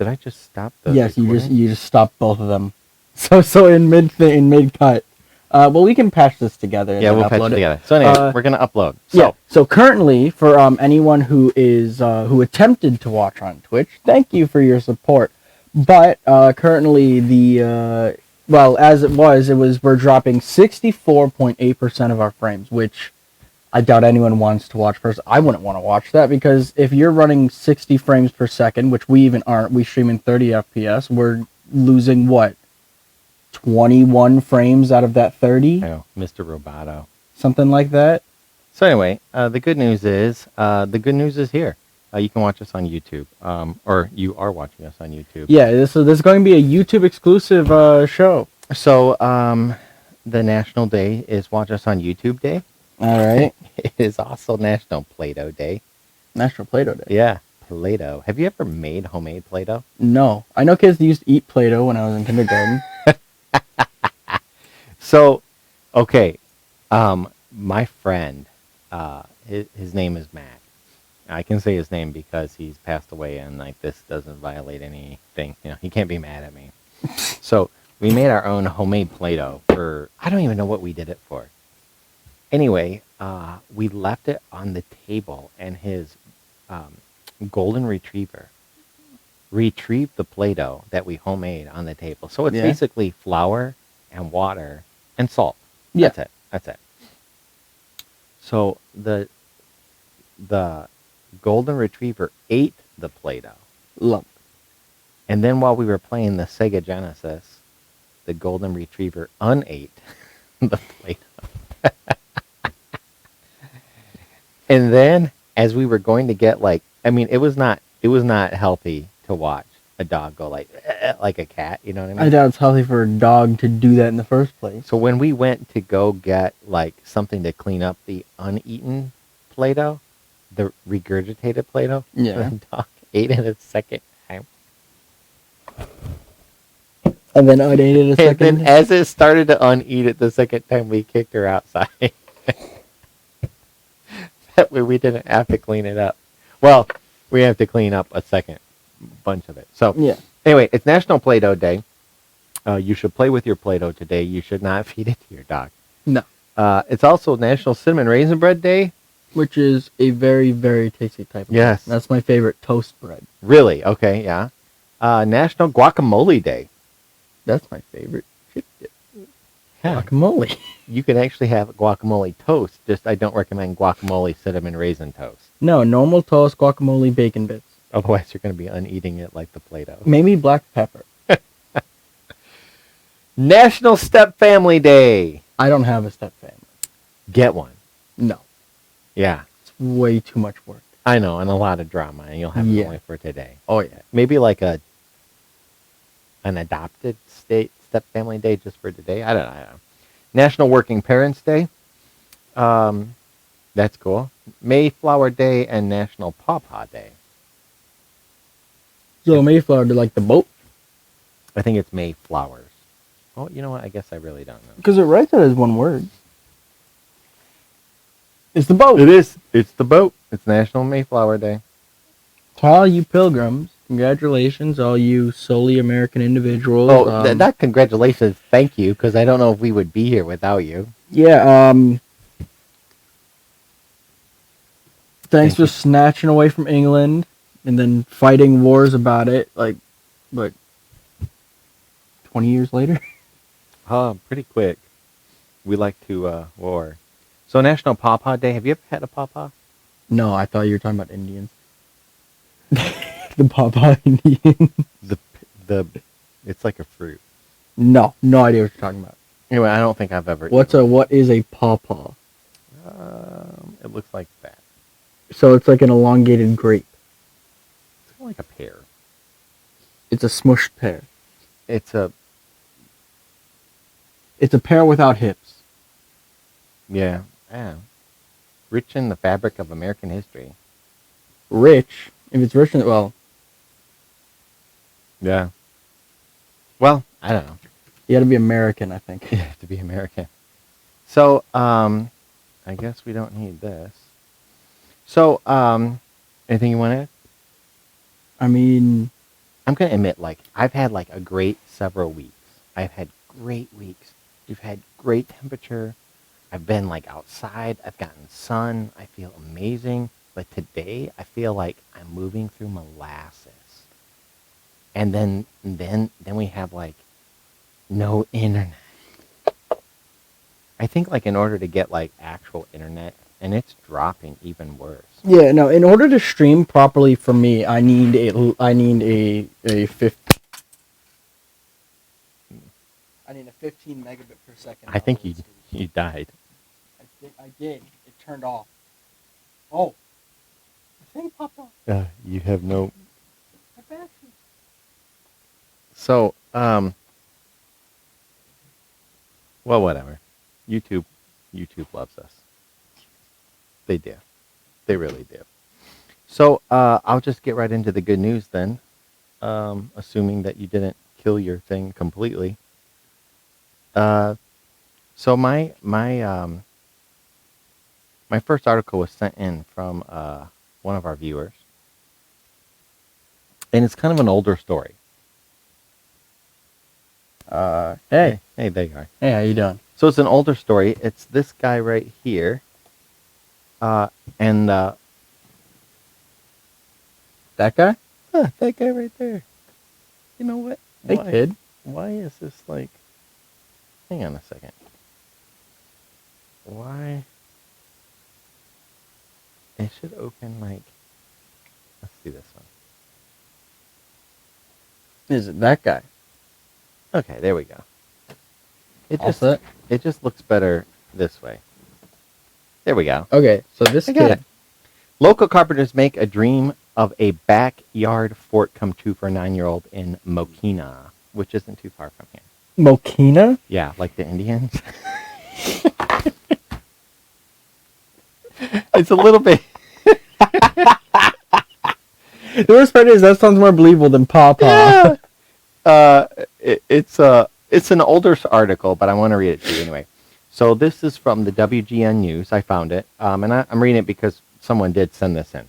Did I just stop the Yes, recording? you just stopped both of them. So in mid cut. Well, we can patch this together and Yeah, then we'll patch upload it it. together. So anyway, we're gonna upload. Yeah. So currently, for anyone who is who attempted to watch on Twitch, thank you for your support. But currently, the well, as it was we're dropping 64.8% of our frames, which I doubt anyone wants to watch. I wouldn't want to watch that because if you're running 60 frames per second, which we even aren't, we stream in 30 FPS. We're losing what? 21 frames out of that 30? Oh, Mr. Roboto. Something like that. So anyway, the good news is here. You can watch us on YouTube, or you are watching us on YouTube. Yeah, this is going to be a YouTube exclusive show. So the National Day is Watch Us on YouTube Day. All right. It is also National Play-Doh Day. National Play-Doh Day. Yeah, Play-Doh. Have you ever made homemade Play-Doh? No, I know kids used to eat Play-Doh when I was in kindergarten. So, okay, my friend, his name is Matt. I can say his name because he's passed away, and like this doesn't violate anything. You know, he can't be mad at me. So we made our own homemade Play-Doh for, I don't even know what we did it for. Anyway, we left it on the table, and his golden retriever retrieved the Play-Doh that we homemade on the table. So it's basically flour and water and salt. Yeah. That's it. So the golden retriever ate the Play-Doh. Lump. And then while we were playing the Sega Genesis, the golden retriever unate the Play-Doh. And then as we were going to get it was not healthy to watch a dog go like a cat, you know what I mean? I doubt it's healthy for a dog to do that in the first place. So when we went to go get something to clean up the uneaten Play-Doh, the regurgitated Play-Doh, the dog ate it a second time. And then unate it a second. And then as it started to uneat it the second time, we kicked her outside. That way we didn't have to clean it up. Well, we have to clean up a second bunch of it. So anyway, it's National Play-Doh Day. You should play with your Play-Doh today. You should not feed it to your dog. No. It's also National Cinnamon Raisin Bread Day. Which is a very, very tasty type of bread. That's my favorite toast bread. Really? Okay, yeah. National Guacamole Day. That's my favorite chip dip. Yeah. Guacamole. You can actually have guacamole toast, just I don't recommend guacamole cinnamon raisin toast. No, normal toast, guacamole, bacon bits. Otherwise, you're going to be uneating it like the Play-Doh. Maybe black pepper. National Step Family Day. I don't have a step family. Get one. No. Yeah. It's way too much work. I know, and a lot of drama, and you'll have to only for today. Oh, yeah. Maybe like an adopted step family day just for today. I don't know. National Working Parents Day. That's cool. Mayflower Day and National Pawpaw Day. So Mayflower, like the boat? I think it's Mayflowers. Oh, you know what? I guess I really don't know. Because it writes it as one word. It's the boat. It is. It's the boat. It's National Mayflower Day. To all you pilgrims, congratulations, all you solely American individuals. Oh, not congratulations. Thank you, because I don't know if we would be here without you. Yeah, thanks for snatching away from England and then fighting wars about it, 20 years later? Pretty quick. We like to war. So National Pawpaw Day. Have you ever had a pawpaw? No, I thought you were talking about Indians. The pawpaw Indian. It's like a fruit. No idea what you're talking about. Anyway, I don't think I've ever. What is a pawpaw? It looks like that. So it's like an elongated grape. It's kind of like a pear. It's a smushed pear. It's a pear without hips. Yeah. Rich in the fabric of American history. Rich? If it's rich in Yeah. Well, I don't know. You gotta be American, I think. You have to be American. So, I guess we don't need this. So, anything you want to add? I mean, I'm gonna admit, like, I've had like a great several weeks. I've had great weeks. We've had great temperature. I've been like outside. I've gotten sun. I feel amazing. But today, I feel like I'm moving through molasses. And then we have like no internet. I think like in order to get like actual internet, and it's dropping even worse. Yeah, no. In order to stream properly for me, I need a 50. I need a 15 megabit per second. I think you died. I did. It turned off. Oh, the thing popped off. You have no. My battery. So well, whatever. YouTube loves us. They do. They really do. So I'll just get right into the good news then. Assuming that you didn't kill your thing completely. So my first article was sent in from one of our viewers, and it's kind of an older story. Hey, there you are. hey, how you doing? So it's an older story. It's this guy right here, and That guy? that guy right there. You know what? Hey, kid. Why is this like? Hang on a second. Why? It should open like. Let's see this one. Is it that guy? Okay, there we go. All set? It just looks better this way. There we go. Okay, so this I got kid. it. Local carpenters make a dream of a backyard fort come true for a 9-year-old in Mokina, which isn't too far from here. Mokina? Yeah, like the Indians. It's a little bit. The worst part is that sounds more believable than Pawpaw. Yeah. It's an older article, but I want to read it to you anyway. So this is from the WGN News. I found it, and I'm reading it because someone did send this in.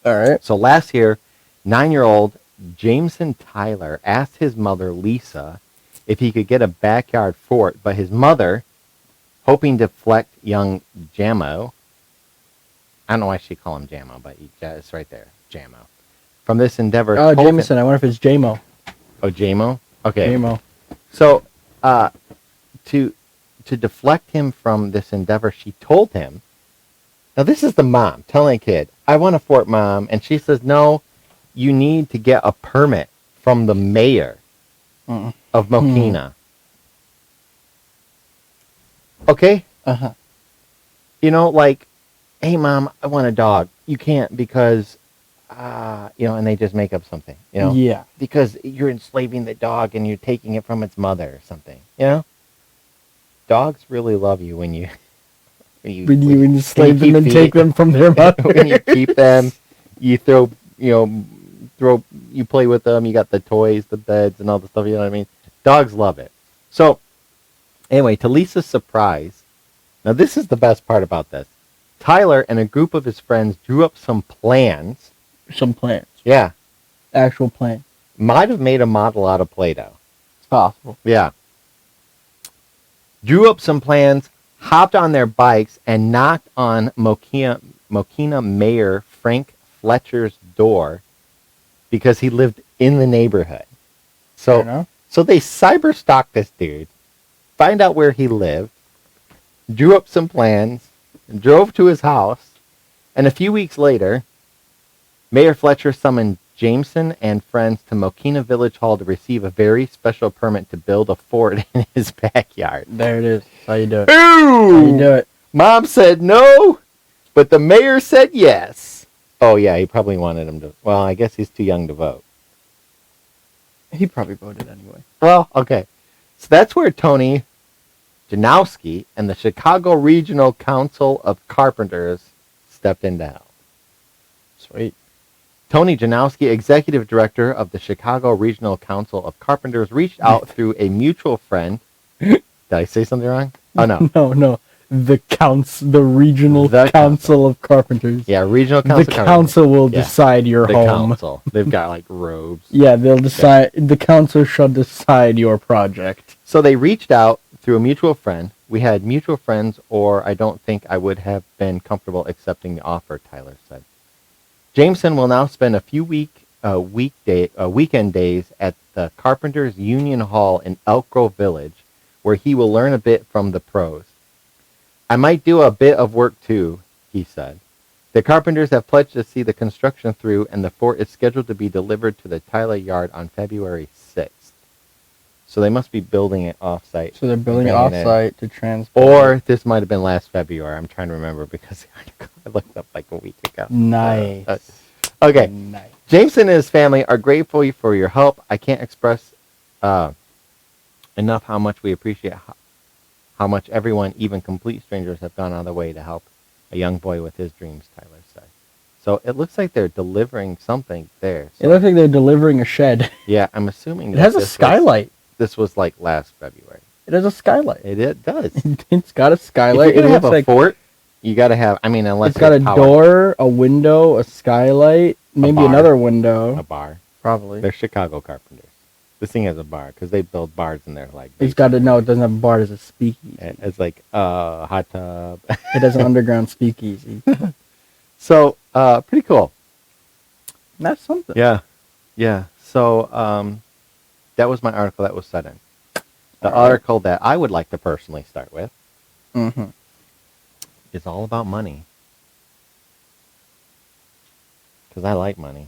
All right. So last year, 9-year-old Jameson Tyler asked his mother, Lisa, if he could get a backyard fort, but his mother, hoping to deflect young Jamo, I don't know why she called him Jamo, but it's right there, Jamo. From this endeavor... Oh, Jameson. I wonder if it's Jamo. Oh, Jamo? Okay. Jamo. So, to deflect him from this endeavor, she told him... Now, this is the mom telling a kid, I want a fort, Mom. And she says, no, you need to get a permit from the mayor of Mokina. Okay? Uh-huh. You know, like, hey, Mom, I want a dog. You can't because, and they just make up something, Yeah. because you're enslaving the dog and you're taking it from its mother or something, Dogs really love you when you enslave them and take them from their mother. When you keep them, you you play with them, you got the toys, the beds, and all the stuff, you know what I mean? Dogs love it. So, anyway, to Lisa's surprise, now this is the best part about this. Tyler and a group of his friends drew up some plans. Some plans. Yeah. Actual plan. Might have made a model out of Play-Doh. It's possible. Yeah. Drew up some plans, hopped on their bikes, and knocked on Mokina Mayor Frank Fletcher's door because he lived in the neighborhood. So they cyber stalked this dude, find out where he lived, drew up some plans, drove to his house, and a few weeks later, Mayor Fletcher summoned Jameson and friends to Mokina Village Hall to receive a very special permit to build a fort in his backyard. There it is. How you do it. Ooh! How you do it. Mom said no, but the mayor said yes. Oh, yeah, he probably wanted him to... Well, I guess he's too young to vote. He probably voted anyway. Well, okay. So that's where Tony Janowski and the Chicago Regional Council of Carpenters stepped in to help. Sweet. Tony Janowski, executive director of the Chicago Regional Council of Carpenters, reached out through a mutual friend. Did I say something wrong? Oh, no. No. the regional The council of carpenters. Yeah, regional The council. council will Yeah. decide your The home. council. They've got like robes. Yeah, they'll decide. The council shall decide your project. So they reached out through a mutual friend. We had mutual friends, or I don't think I would have been comfortable accepting the offer, Tyler said. Jameson will now spend a few weekend days at the Carpenters Union Hall in Elk Grove Village, where he will learn a bit from the pros. I might do a bit of work too, he said. The carpenters have pledged to see the construction through, and the fort is scheduled to be delivered to the Tyler yard on February 6th. So they must be building it off-site. So they're building it off-site to transport. Or this might have been last February. I'm trying to remember because the article I looked up like a week ago. Nice. Okay. Nice. Jameson and his family are grateful for your help. I can't express enough how much we appreciate how much everyone, even complete strangers, have gone out of their way to help a young boy with his dreams, Tyler said. So it looks like they're delivering something there. So, it looks like they're delivering a shed. Yeah, I'm assuming it has a skylight. This was like last February. It has a skylight. It does. It's got a skylight. If you're gonna have a fort, you got to have. I mean, unless it's got a door, a window, a skylight, maybe another window, a bar. Probably. They're Chicago carpenters. This thing has a bar because they build bars in there. Like it's got to know it doesn't have a bar. It's a speakeasy. It's like a hot tub. It has an underground speakeasy. So pretty cool. That's something. Yeah. So that was my article that was set in. The article that I would like to personally start with is all about money. Because I like money.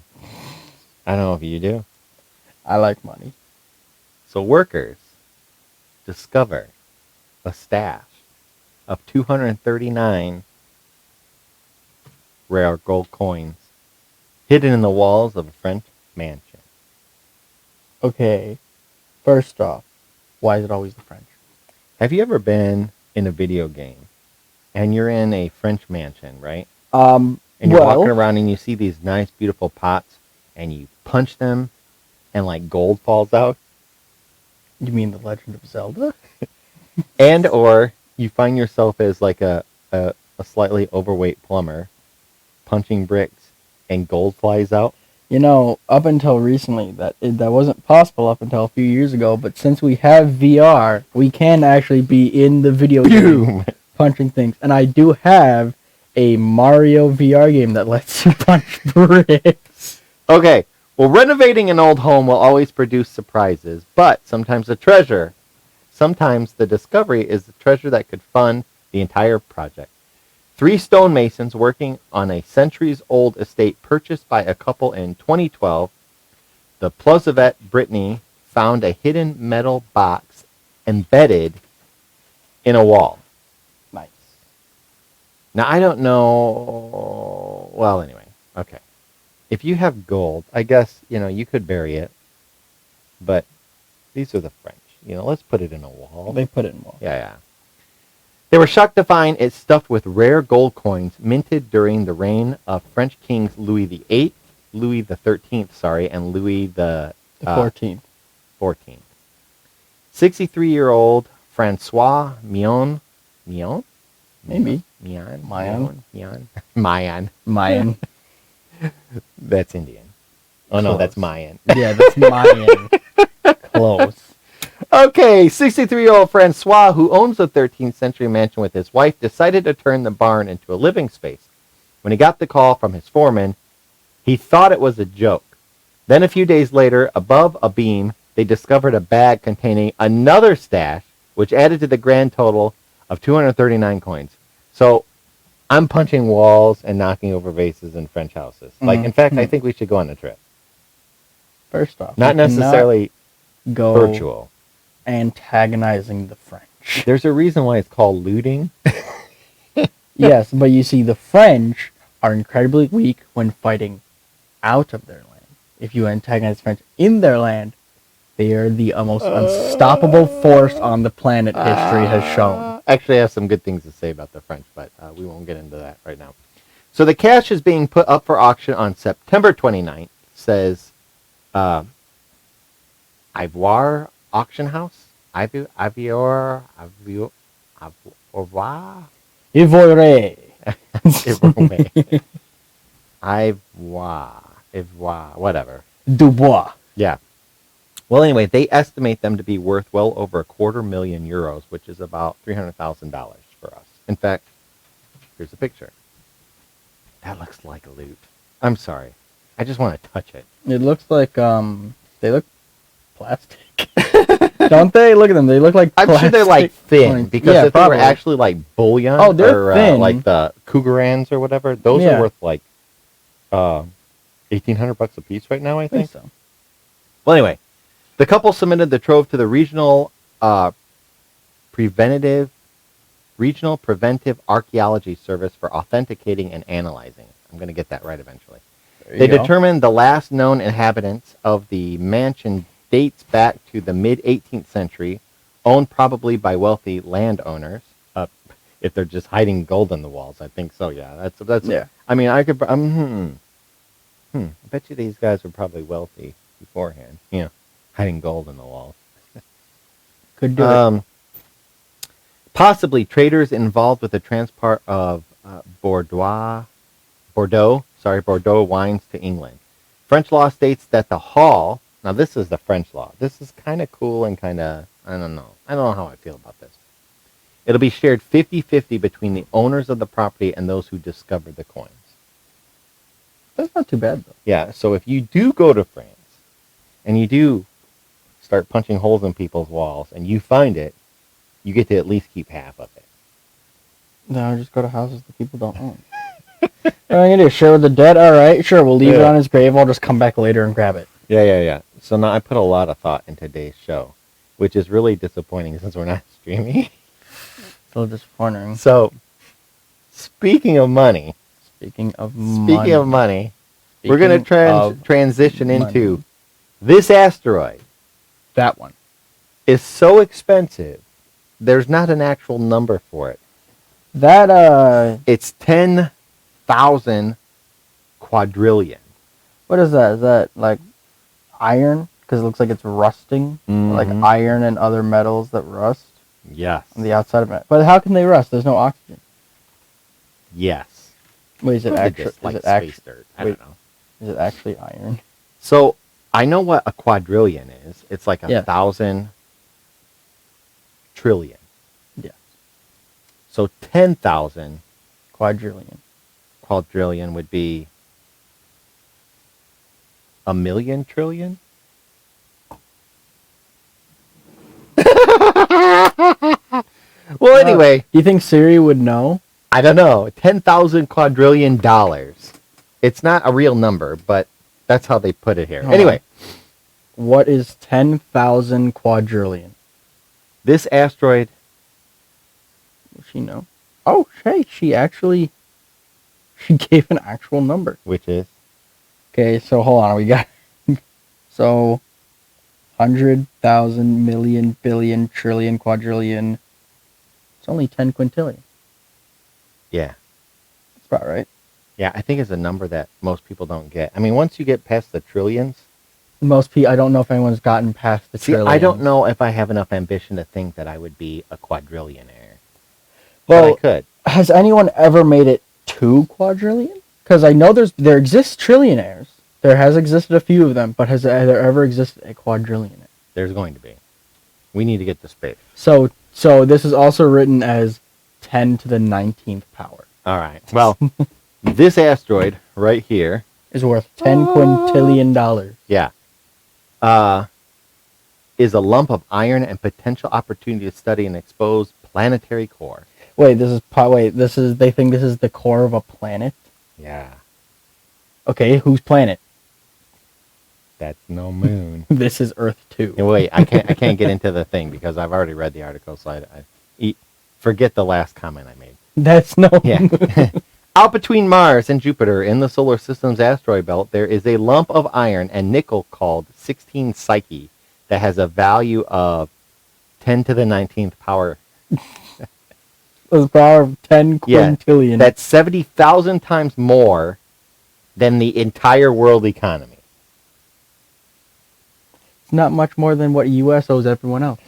I don't know if you do. I like money. So workers discover a stash of 239 rare gold coins hidden in the walls of a French mansion. Okay, first off, why is it always the French? Have you ever been in a video game and you're in a French mansion, right? And you're walking around and you see these nice, beautiful pots and you punch them and like gold falls out? You mean The Legend of Zelda? And or you find yourself as like a slightly overweight plumber punching bricks and gold flies out? You know, up until recently, that wasn't possible up until a few years ago, but since we have VR, we can actually be in the video game punching things. And I do have a Mario VR game that lets you punch bricks. Okay, well, renovating an old home will always produce surprises, but sometimes the discovery is the treasure that could fund the entire project. 3 stonemasons working on a centuries-old estate purchased by a couple in 2012, the Plouzavet Brittany found a hidden metal box embedded in a wall. Nice. Now, I don't know... Well, anyway, okay. If you have gold, I guess, you could bury it, but these are the French. Let's put it in a wall. They put it in a wall. Yeah. They were shocked to find it stuffed with rare gold coins minted during the reign of French kings Louis XVIII, Louis XIII, and Louis the 14th. 63-year-old Francois Mion? Maybe. Mayan. That's Indian. Oh, no, that's Mayan. Yeah, that's Mayan. Close. Okay, 63-year-old Francois, who owns the 13th century mansion with his wife, decided to turn the barn into a living space. When he got the call from his foreman, he thought it was a joke. Then a few days later, above a beam, they discovered a bag containing another stash, which added to the grand total of 239 coins. So I'm punching walls and knocking over vases in French houses. In fact, I think we should go on a trip. First off, not necessarily go virtual. Antagonizing the French. There's a reason why it's called looting. Yes, but you see, the French are incredibly weak when fighting out of their land. If you antagonize the French in their land, they are the most unstoppable force on the planet history has shown. Actually, I have some good things to say about the French, but we won't get into that right now. So the cash is being put up for auction on September 29th, says Ivoire Auction House. Ivoire. Ivoire. Ivoire. Ivoire, whatever. Dubois. Yeah. Well, anyway, they estimate them to be worth well over €250,000, which is about $300,000 for us. In fact, here's a picture. That looks like loot. I'm sorry. I just want to touch it. It looks like they look plastic. Don't they? Look at them. They look like I'm plastic sure they're like thin coins. because Yeah, if probably. they were actually like bullion they're or thin. like the Cougarans or whatever, those Yeah. are worth like $1,800 a piece right now, I I think. think so. Well, anyway, the couple submitted the trove to the Regional Preventive Archaeology Service for authenticating and analyzing. I'm going to get that right eventually. They determined the last known inhabitants of the mansion dates back to the mid-18th century, owned probably by wealthy landowners. If they're just hiding gold in the walls, I think so. Yeah, that's. Yeah. I mean, I could. I bet you these guys were probably wealthy beforehand. Yeah, hiding gold in the walls. Could do it. Possibly traders involved with the transport of Bordeaux wines to England. French law states that the hall. Now, this is the French law. This is kind of cool and kind of, I don't know. I don't know how I feel about this. It'll be shared 50-50 between the owners of the property and those who discovered the coins. That's not too bad, though. Yeah, so if you do go to France and you do start punching holes in people's walls and you find it, you get to at least keep half of it. No, just go to houses that people don't own. What am I going to do? Share with the dead? All right, sure. We'll leave it on his grave. I'll just come back later and grab it. Yeah. So now I put a lot of thought in today's show, which is really disappointing since we're not streaming. So disappointing. So, speaking of money, Speaking of money, we're going to transition into this asteroid. That one is so expensive. There's not an actual number for it. It's 10,000 quadrillion. What is that? Is that like iron? Because it looks like it's rusting, like iron and other metals that rust. Yes. On the outside of it. But how can they rust? There's no oxygen. Yes. Wait, is it actually like space dirt? I don't know. Is it actually iron? So I know what a quadrillion is. It's like 1,000 trillion. Yeah. So 10,000 quadrillion would be 1,000,000 trillion. Well, anyway, do you think Siri would know? I don't know. 10,000 quadrillion dollars. It's not a real number, but that's how they put it here. Anyway, what is 10,000 quadrillion? This asteroid. Does she know? Oh, hey, she gave an actual number. Which is? Okay, so hold on. We got so 100,000 million billion trillion quadrillion. It's only 10 quintillion. Yeah. That's about right. Yeah, I think it's a number that most people don't get. I mean, once you get past the trillions. Most people, I don't know if anyone's gotten past the trillions. I don't know if I have enough ambition to think that I would be a quadrillionaire. Well, but I could. Has anyone ever made it to quadrillion? Because I know there exists trillionaires. There has existed a few of them, but has there ever existed a quadrillionaire? There's going to be. We need to get to space. So this is also written as 10 to the 19th power. All right. Well, this asteroid right here is worth $10 quintillion. Yeah. Is a lump of iron and potential opportunity to study an exposed planetary core. They think this is the core of a planet? Yeah. Okay, whose planet? That's no moon. This is Earth 2. Wait, I can't get into the thing because I've already read the article, so I forget the last comment I made. That's no moon. Out between Mars and Jupiter in the solar system's asteroid belt, there is a lump of iron and nickel called 16 Psyche that has a value of 10 to the 19th power. The power of 10 quintillion. Yeah, that's 70,000 times more than the entire world economy. It's not much more than what U.S. owes everyone else.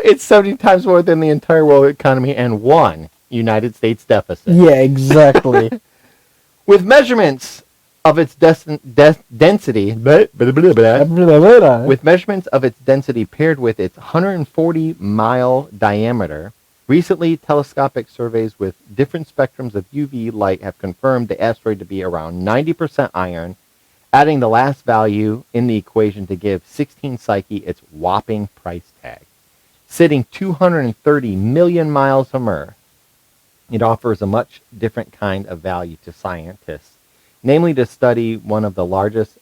It's 70 times more than the entire world economy and one United States deficit. Yeah, exactly. With measurements of its density, with measurements of its density paired with its 140-mile diameter, recently telescopic surveys with different spectrums of UV light have confirmed the asteroid to be around 90% iron, adding the last value in the equation to give 16 Psyche its whopping price tag. Sitting 230 million miles from Earth, it offers a much different kind of value to scientists, namely to study one of the largest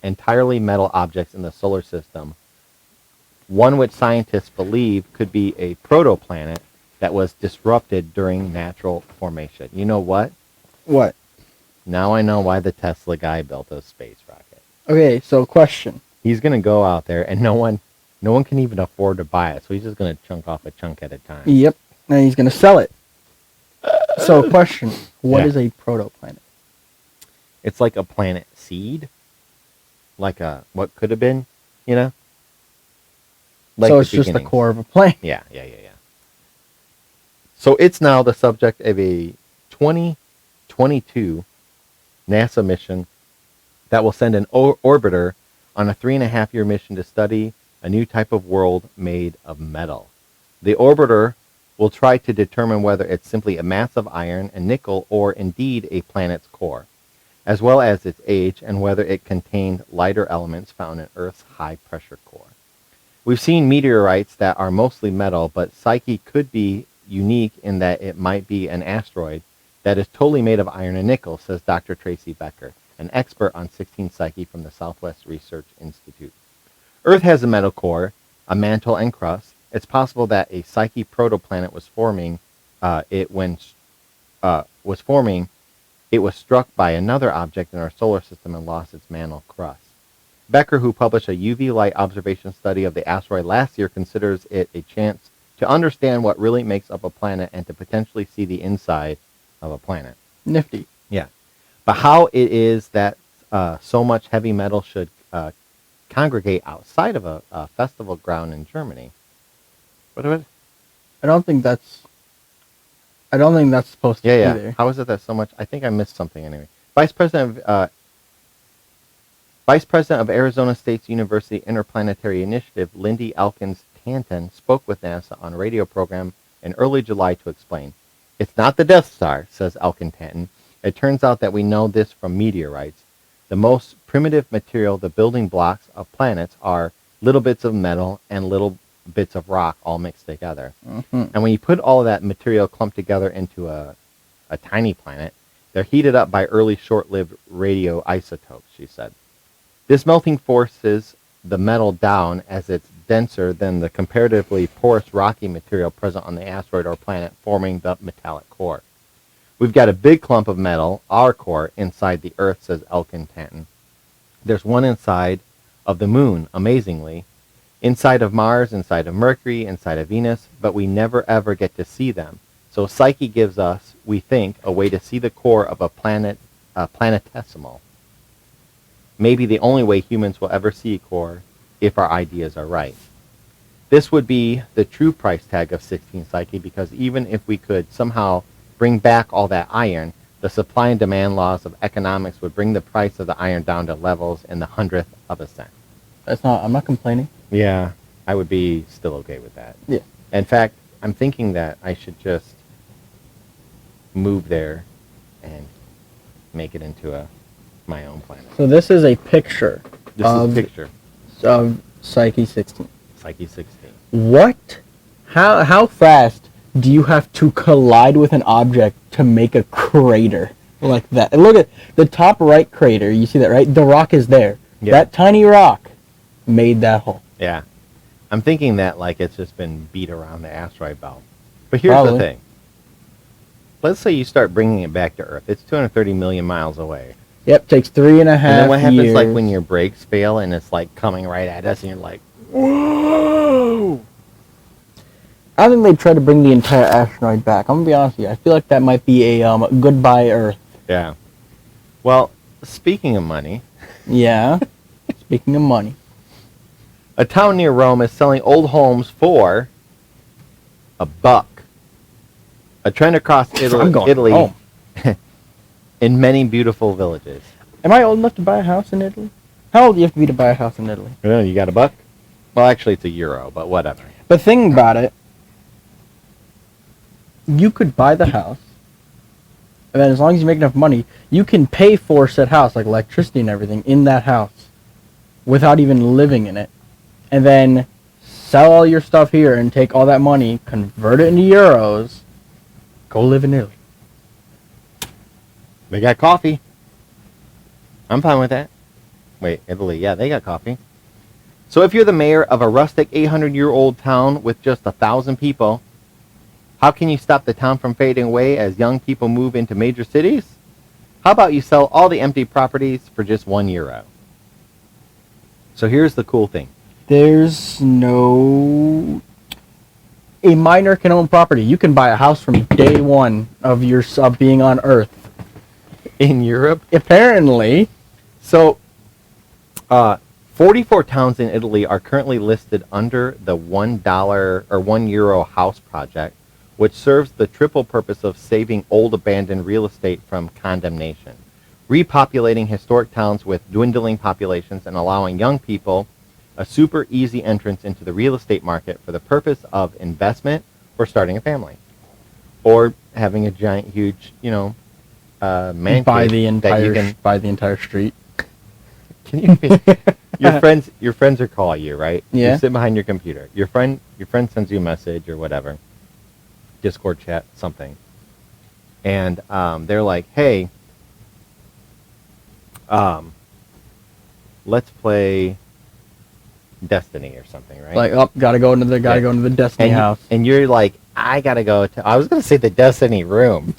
entirely metal objects in the solar system, one which scientists believe could be a protoplanet that was disrupted during natural formation. You know what? What? Now I know why the Tesla guy built a space rocket. Okay, so question. He's going to go out there and no one can even afford to buy it, so he's just going to chunk off a chunk at a time. Yep, and he's going to sell it. So question, what is a protoplanet? It's like a planet seed, like a what could have been, you know? Like so it's just the core of a planet. Yeah. So it's now the subject of a 2022 NASA mission that will send an orbiter on a 3.5-year mission to study a new type of world made of metal. The orbiter will try to determine whether it's simply a mass of iron and nickel or indeed a planet's core, as well as its age and whether it contained lighter elements found in Earth's high-pressure core. We've seen meteorites that are mostly metal, but Psyche could be unique in that it might be an asteroid that is totally made of iron and nickel, says Dr. Tracy Becker, an expert on 16 Psyche from the Southwest Research Institute. Earth has a metal core, a mantle and crust. It's possible that a Psyche protoplanet was forming. It was struck by another object in our solar system and lost its mantle crust. Becker, who published a UV light observation study of the asteroid last year, considers it a chance to understand what really makes up a planet and to potentially see the inside of a planet. Nifty. Yeah. But how it is that so much heavy metal should congregate outside of a festival ground in Germany? What? I don't think that's supposed to be there. How is it that so much? I think I missed something anyway. Vice President of Arizona State University Interplanetary Initiative, Lindy Elkins Tanton, spoke with NASA on a radio program in early July to explain. It's not the Death Star, says Elkin Tanton. It turns out that we know this from meteorites. The most primitive material, the building blocks of planets, are little bits of metal and little bits of rock all mixed together. Mm-hmm. And when you put all of that material clumped together into a tiny planet, they're heated up by early short-lived radioisotopes, she said. This melting forces the metal down as it's denser than the comparatively porous rocky material present on the asteroid or planet, forming the metallic core. We've got a big clump of metal, our core, inside the Earth, says Elkin Tanton. There's one inside of the moon, amazingly, inside of Mars, inside of Mercury, inside of Venus, but we never ever get to see them. So Psyche gives us, we think, a way to see the core of a planetesimal. Maybe the only way humans will ever see a core if our ideas are right. This would be the true price tag of 16 Psyche, because even if we could somehow bring back all that iron, the supply and demand laws of economics would bring the price of the iron down to levels in the 100th of a cent. I'm not complaining. Yeah, I would be still okay with that. Yeah. In fact, I'm thinking that I should just move there and make it into my own planet. So this is a picture. This is a picture of Psyche 16. Psyche 16. What? How fast do you have to collide with an object to make a crater like that? And look at the top right crater. You see that, right? The rock is there. Yeah. That tiny rock made that hole. Yeah. I'm thinking that like it's just been beat around the asteroid belt. But here's the thing. Let's say you start bringing it back to Earth. It's 230 million miles away. Yep, takes 3.5 years. And then what happens like when your brakes fail and it's like coming right at us and you're like, whoa! I think they'd try to bring the entire asteroid back. I'm going to be honest with you. I feel like that might be a goodbye Earth. Yeah. Well, speaking of money. Yeah. Speaking of money. A town near Rome is selling old homes for $1. A trend across I'm going Italy home. in many beautiful villages. Am I old enough to buy a house in Italy? How old do you have to be to buy a house in Italy? You got $1? Well, actually, it's €1, but whatever. But think about it. You could buy the house, and then as long as you make enough money, you can pay for said house, like electricity and everything, in that house, without even living in it, and then sell all your stuff here and take all that money, convert it into euros, go live in Italy. They got coffee. I'm fine with that. Wait, Italy, yeah, they got coffee. So if you're the mayor of a rustic 800-year-old town with just 1,000 people, how can you stop the town from fading away as young people move into major cities? How about you sell all the empty properties for just €1? So here's the cool thing. There's no... A minor can own property. You can buy a house from day one of your being on Earth. In Europe? Apparently. So, 44 towns in Italy are currently listed under the $1 or €1 house project, which serves the triple purpose of saving old abandoned real estate from condemnation, repopulating historic towns with dwindling populations, and allowing young people a super easy entrance into the real estate market for the purpose of investment or starting a family. Or having a giant, huge, man Buy cave the that you entire buy the entire street. Can you your friends are calling you, right? Yeah. You sit behind your computer. Your friend sends you a message or whatever, Discord chat, something, and they're like, "Hey, let's play Destiny or something," right? Like, gotta go into the Destiny house. And you're like, "I gotta go to." I was gonna say the Destiny room.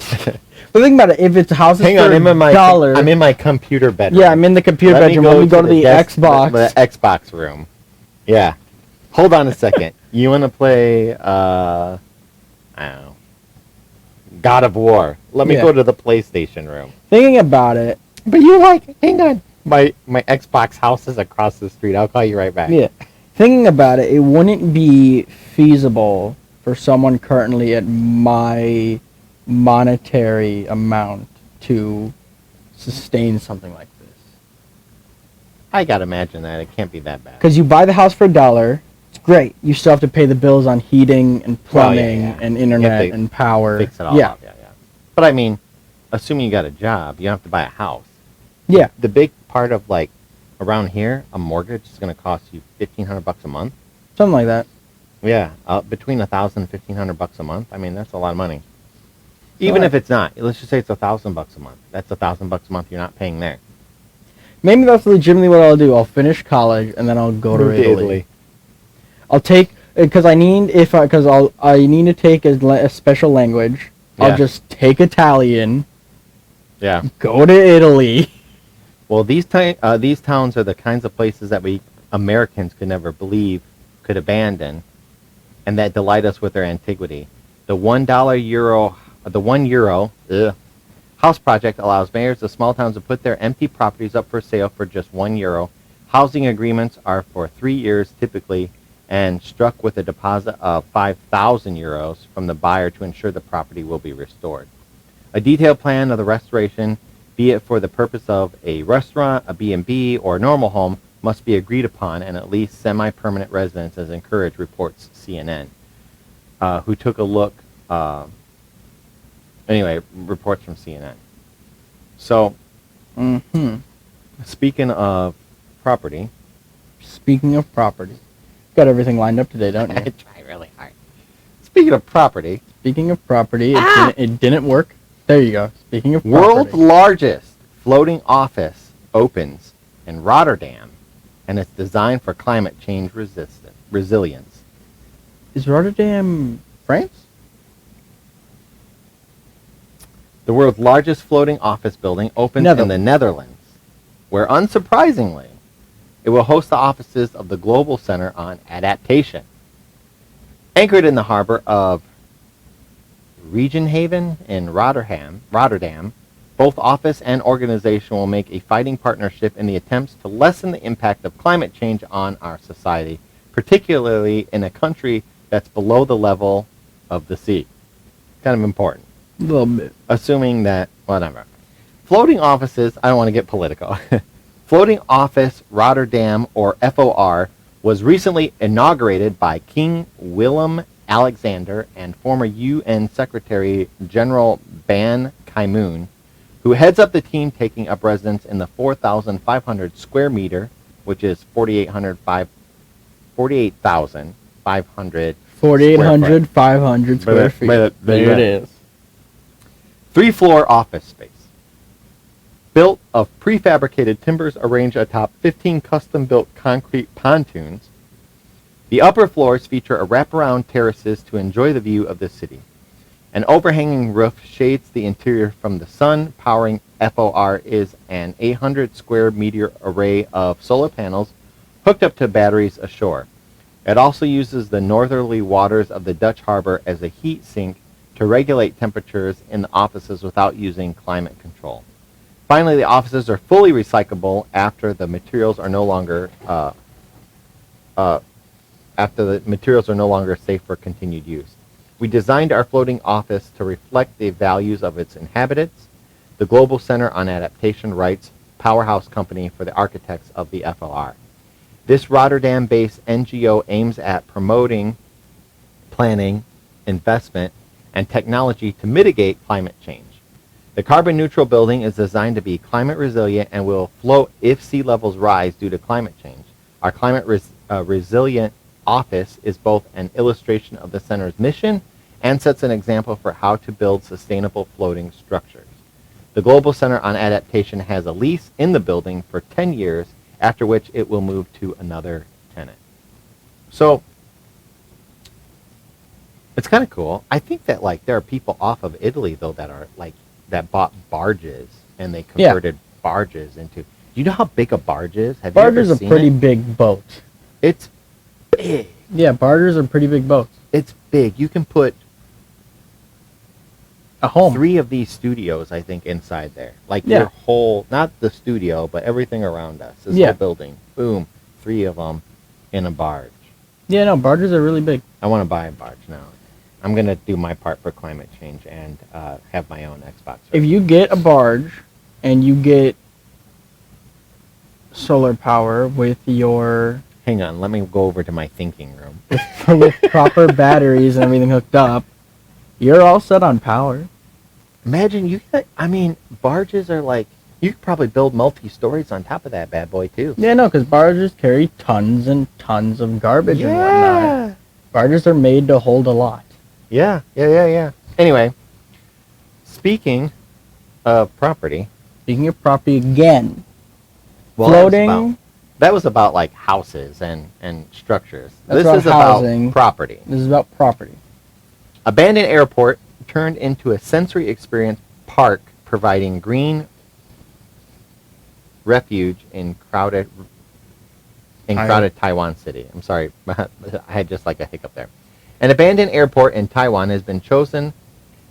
But think about it. If it's a house Hang for on, $1, I'm in my computer bedroom. Yeah, I'm in the computer bedroom. Let me go to the Xbox. The Xbox room. Yeah. Hold on a second. You want to play, I don't know, God of War. Let me go to the PlayStation room. Thinking about it. But you're like, hang on. My Xbox house is across the street. I'll call you right back. Yeah. Thinking about it, it wouldn't be feasible for someone currently at my monetary amount to sustain something like this. I gotta imagine that. It can't be that bad. Because you buy the house for $1, it's great. You still have to pay the bills on heating and plumbing and internet and power. Fix it all up. Yeah. But I mean, assuming you got a job, you don't have to buy a house. Yeah. The big part of like around here, a mortgage is going to cost you $1,500 a month. Something like that. Yeah, between $1,000 and $1,500 a month. I mean, that's a lot of money. Even if it's not, let's just say it's $1,000 a month. That's $1,000 a month you're not paying there. Maybe that's legitimately what I'll do. I'll finish college and then I'll go to Italy. I'll take because I need to take a special language. Yeah. I'll just take Italian. Yeah. Go to Italy. Well, these towns are the kinds of places that we Americans could never believe could abandon, and that delight us with their antiquity. The €1 house project allows mayors of small towns to put their empty properties up for sale for just €1. Housing agreements are for 3 years typically, and struck with a deposit of €5,000 from the buyer to ensure the property will be restored. A detailed plan of the restoration, be it for the purpose of a restaurant, a B&B, or a normal home, must be agreed upon, and at least semi-permanent residence is encouraged, reports CNN, who took a look. Anyway, reports from CNN. So, speaking of property. Got everything lined up today, don't you? I try really hard. Speaking of property, it didn't work. There you go. Speaking of property. World's largest floating office opens in Rotterdam, and it's designed for climate change resilience. Is Rotterdam France? The world's largest floating office building opens in the Netherlands, where, unsurprisingly, it will host the offices of the Global Center on Adaptation. Anchored in the harbor of Regenhaven in Rotterdam, both office and organization will make a fighting partnership in the attempts to lessen the impact of climate change on our society particularly in a country that's below the level of the sea. Kind of important. A little bit. Assuming that, whatever. Floating offices, I don't want to get political. Floating Office Rotterdam, or FOR, was recently inaugurated by King Willem Alexander and former UN Secretary General Ban Ki-moon, who heads up the team taking up residence in the 4,500 square meter, which is 48,500 4,800, 500 square feet. There it is. 3-floor office space. Built of prefabricated timbers arranged atop 15 custom-built concrete pontoons. The upper floors feature a wraparound terraces to enjoy the view of the city. An overhanging roof shades the interior from the sun. Powering FOR is an 800 square meter array of solar panels hooked up to batteries ashore. It also uses the northerly waters of the Dutch harbor as a heat sink to regulate temperatures in the offices without using climate control. Finally, the offices are fully recyclable after the materials are no longer safe for continued use. We designed our floating office to reflect the values of its inhabitants. The Global Center on Adaptation writes, powerhouse company for the architects of the FLR. This Rotterdam-based NGO aims at promoting planning, investment, and technology to mitigate climate change. The carbon-neutral building is designed to be climate resilient and will float if sea levels rise due to climate change. Our climate resilient office is both an illustration of the center's mission and sets an example for how to build sustainable floating structures. The Global Center on Adaptation has a lease in the building for 10 years, after which it will move to another tenant. So, it's kind of cool. I think that there are people off of Italy though that bought barges and they converted barges into. Do you know how big a barge is? Have Barge you ever is a seen pretty it? big boat. It's big. Yeah, barges are pretty big boats. It's big. You can put A home. 3 of these studios, I think, inside there. Yeah. Your whole, not the studio, but everything around us. This whole building. Boom. 3 of them in a barge. Yeah, no, barges are really big. I want to buy a barge now. I'm going to do my part for climate change and have my own Xbox. If you get a barge and you get solar power with your Hang on, let me go over to my thinking room. with proper batteries and everything hooked up, you're all set on power. Imagine barges are you could probably build multi-stories on top of that bad boy too. Yeah, no, because barges carry tons and tons of garbage and whatnot. Barges are made to hold a lot. Yeah. Anyway, speaking of property. Speaking of property again, Well, floating. That was about houses and structures. That's This is housing. about property. This is about property. Abandoned airport turned into a sensory experience park providing green refuge in crowded Taiwan City. I'm sorry, I had just a hiccup there. An abandoned airport in Taiwan has been chosen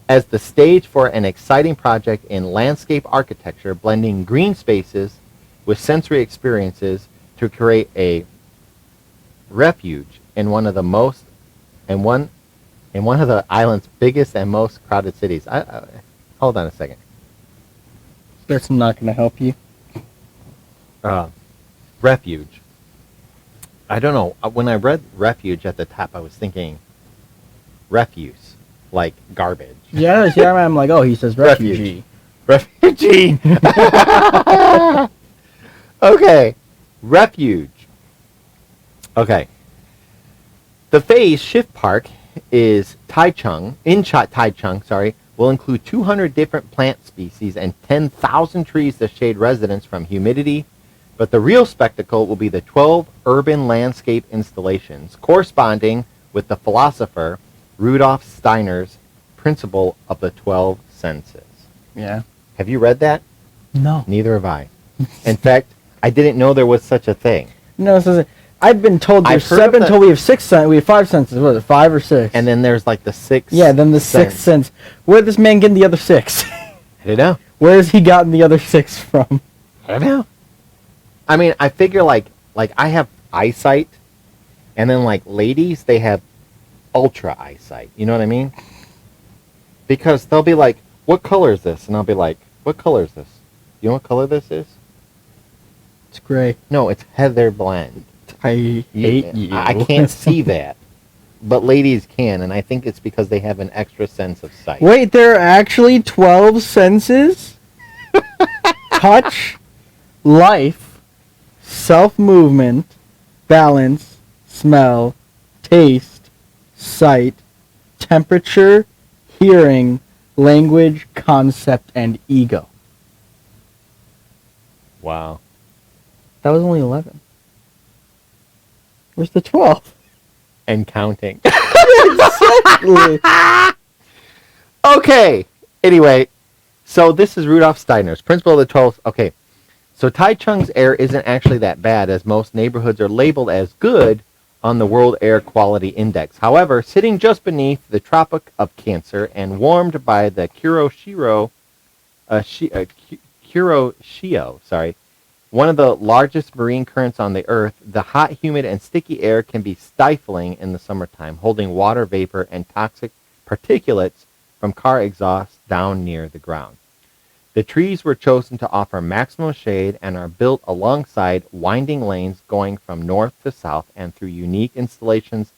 as the stage for an exciting project in landscape architecture, blending green spaces with sensory experiences to create a refuge in one of the island's biggest and most crowded cities. Hold on a second. That's not going to help you. Refuge. I don't know. When I read refuge at the top, I was thinking refuse, like garbage. Yeah, I'm like, oh, he says refugee. Refugee. Okay. Refuge. Okay. The phase shift park is Taichung, will include 200 different plant species and 10,000 trees to shade residents from humidity. But the real spectacle will be the 12 urban landscape installations corresponding with the philosopher Rudolf Steiner's principle of the 12 senses. Yeah. Have you read that? No. Neither have I. In fact, I didn't know there was such a thing. No, I've been told we have 6 senses. We have 5 senses. What is it, 5 or 6? And then there's the 6th. Yeah, then the 6th sense. Where did this man get the other 6? I don't know. Where has he gotten the other 6 from? I don't know. I mean, I figure I have eyesight, And then like ladies, they have ultra eyesight. You know what I mean? Because they'll be like, "What color is this?" And I'll be like, "What color is this? You know what color this is?" It's gray. No, it's heather blend. I hate you. I can't see that. But ladies can, and I think it's because they have an extra sense of sight. Wait, there are actually 12 senses? Touch, life, self-movement, balance, smell, taste, sight, temperature, hearing, language, concept, and ego. Wow. That was only 11. Where's the 12? And counting. Exactly. Okay. Anyway, so this is Rudolf Steiner's Principle of the 12. Okay. So Taichung's air isn't actually that bad, as most neighborhoods are labeled as good on the World Air Quality Index. However, sitting just beneath the Tropic of Cancer and warmed by the Kuroshio, one of the largest marine currents on the Earth, the hot, humid, and sticky air can be stifling in the summertime, holding water vapor and toxic particulates from car exhaust down near the ground. The trees were chosen to offer maximum shade and are built alongside winding lanes going from north to south and through unique installations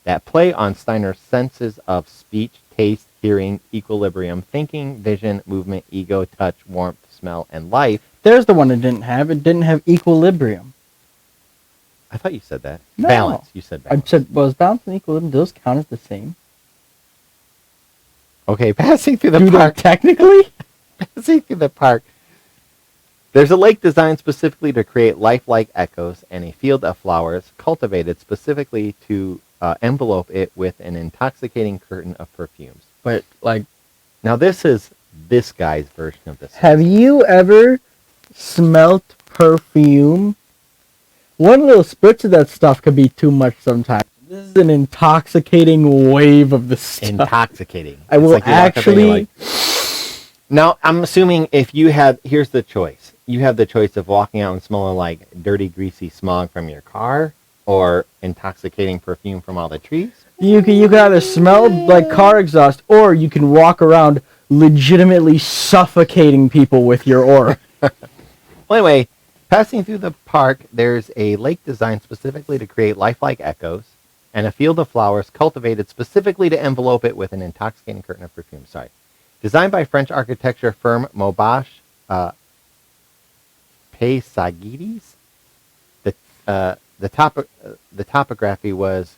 that play on Steiner's senses of speech, taste, hearing, equilibrium, thinking, vision, movement, ego, touch, warmth, smell, and life. There's the one it didn't have. It didn't have equilibrium. I thought you said that. No. Balance. You said balance. I said, was balance and equilibrium, those count as the same? Okay, passing through the Do park. they technically? Passing through the park. There's a lake designed specifically to create lifelike echoes and a field of flowers cultivated specifically to envelope it with an intoxicating curtain of perfumes. But, like... Now, this is this guy's version of this. Have you ever smelt perfume? One little spritz of that stuff could be too much sometimes. This is an intoxicating wave of the stuff. Intoxicating. I will like actually... Now, I'm assuming if you had... Here's the choice. You have the choice of walking out and smelling like dirty, greasy smog from your car or intoxicating perfume from all the trees. You can either smell like car exhaust or you can walk around legitimately suffocating people with your aura. Well, anyway, passing through the park, there's a lake designed specifically to create lifelike echoes and a field of flowers cultivated specifically to envelope it with an intoxicating curtain of perfume. Sorry. Designed by French architecture firm Mobache Paysagides, the topography was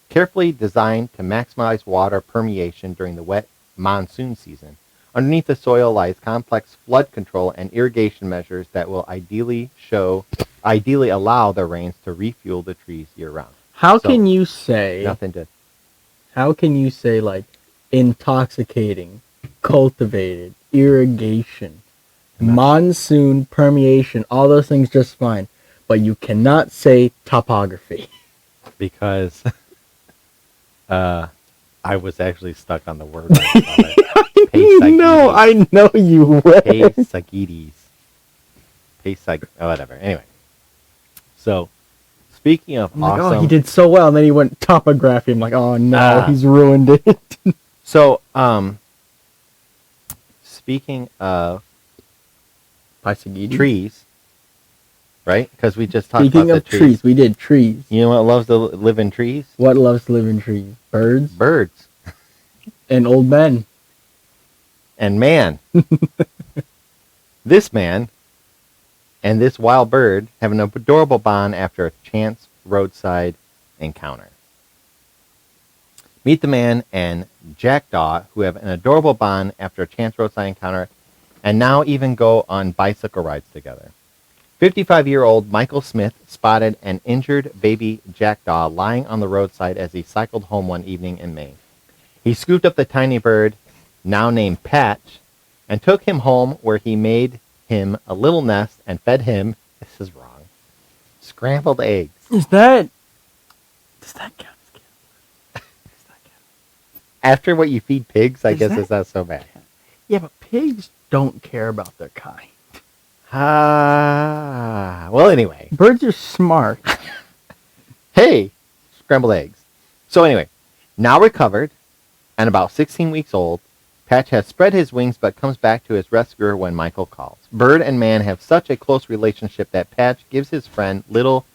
carefully designed to maximize water permeation during the wet monsoon season. Underneath the soil lies complex flood control and irrigation measures that will ideally allow the rains to refuel the trees year-round. How can you say... Nothing to... How can you say, like, intoxicating, cultivated, irrigation, monsoon, permeation, all those things just fine, but you cannot say topography? Because I was actually stuck on the word. No, I know you were. Paysagides. Whatever. Anyway. So, speaking of I'm awesome... like, oh, he did so well, and then he went topography. I'm like, oh no, he's ruined it. So, speaking of trees, right? Because we just talked Speaking about of the trees. We did trees. You know what loves to live in trees? What loves to live in trees? Birds Birds. and old men. And man. This man and this wild bird have an adorable bond after a chance roadside encounter. Meet the man and jackdaw who have an adorable bond after a chance roadside encounter and now even go on bicycle rides together. 55-year-old Michael Smith spotted an injured baby jackdaw lying on the roadside as he cycled home one evening in May. He scooped up the tiny bird, now named Patch, and took him home where he made him a little nest and fed him, this is wrong, scrambled eggs. Does that count? After what you feed pigs, I guess that- it's not so bad. Yeah, but pigs don't care about their kind. Well, anyway. Birds are smart. Hey, scrambled eggs. So anyway, now recovered and about 16 weeks old, Patch has spread his wings but comes back to his rescuer when Michael calls. Bird and man have such a close relationship that Patch gives his friend little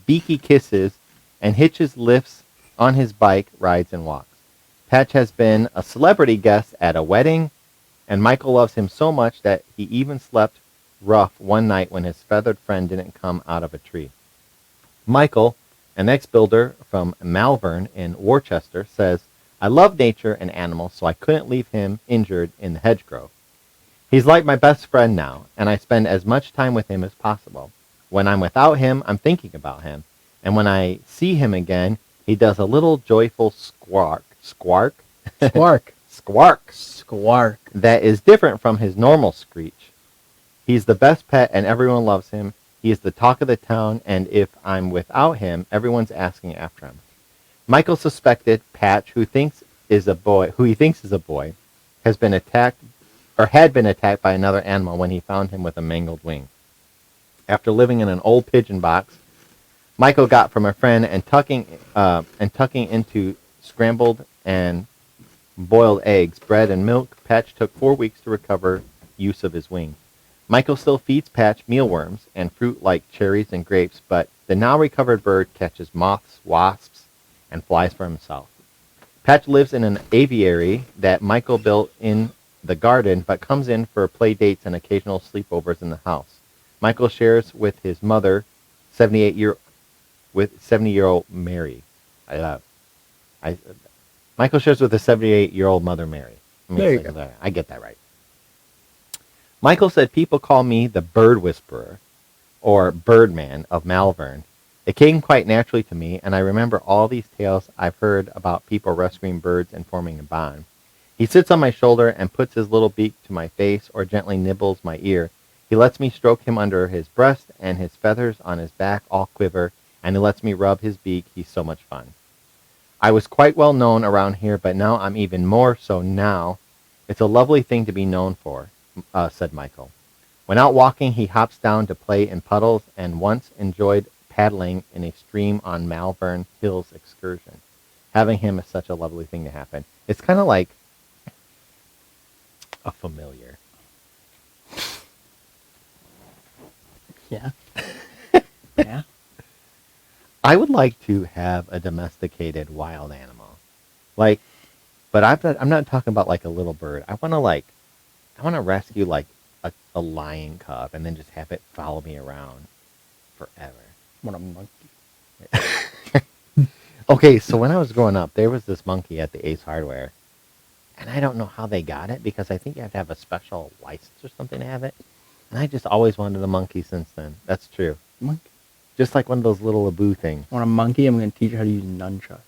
beaky kisses and hitches lifts on his bike, rides, and walks. Patch has been a celebrity guest at a wedding, and Michael loves him so much that he even slept rough one night when his feathered friend didn't come out of a tree. Michael, an ex-builder from Malvern in Worcester, says, I love nature and animals, so I couldn't leave him injured in the hedgerow. He's like my best friend now, and I spend as much time with him as possible. When I'm without him, I'm thinking about him. And when I see him again, he does a little joyful squark. Squark? Squark. Squark. Squark. That is different from his normal screech. He's the best pet, and everyone loves him. He is the talk of the town, and if I'm without him, everyone's asking after him. Michael suspected Patch, who he thinks is a boy, has been attacked or had been attacked by another animal when he found him with a mangled wing. After living in an old pigeon box, Michael got from a friend and tucking into scrambled and boiled eggs, bread, and milk. Patch took 4 weeks to recover use of his wing. Michael still feeds Patch mealworms and fruit like cherries and grapes, but the now recovered bird catches moths, wasps, and flies for himself. Patch lives in an aviary that Michael built in the garden, but comes in for play dates and occasional sleepovers in the house. Michael shares with his mother, 70-year-old Mary. Michael shares with his 78-year-old mother, Mary. There you go. I get that right. Michael said people call me the bird whisperer, or Birdman of Malvern. It came quite naturally to me, and I remember all these tales I've heard about people rescuing birds and forming a bond. He sits on my shoulder and puts his little beak to my face or gently nibbles my ear. He lets me stroke him under his breast, and his feathers on his back all quiver, and he lets me rub his beak. He's so much fun. I was quite well known around here, but now I'm even more so now. It's a lovely thing to be known for, said Michael. When out walking, he hops down to play in puddles and once enjoyed paddling in a stream on Malvern Hills excursion. Having him is such a lovely thing to happen. It's kind of like a familiar. Yeah. Yeah. I would like to have a domesticated wild animal, like, but I'm not talking about like a little bird. I want to rescue like a lion cub and then just have it follow me around forever. What a monkey. Okay, so when I was growing up, there was this monkey at the Ace Hardware, and I don't know how they got it because I think you have to have a special license or something to have it. And I just always wanted a monkey since then. That's true. Monkey. Just like one of those little Abu things. Want a monkey? I'm going to teach you how to use nunchucks.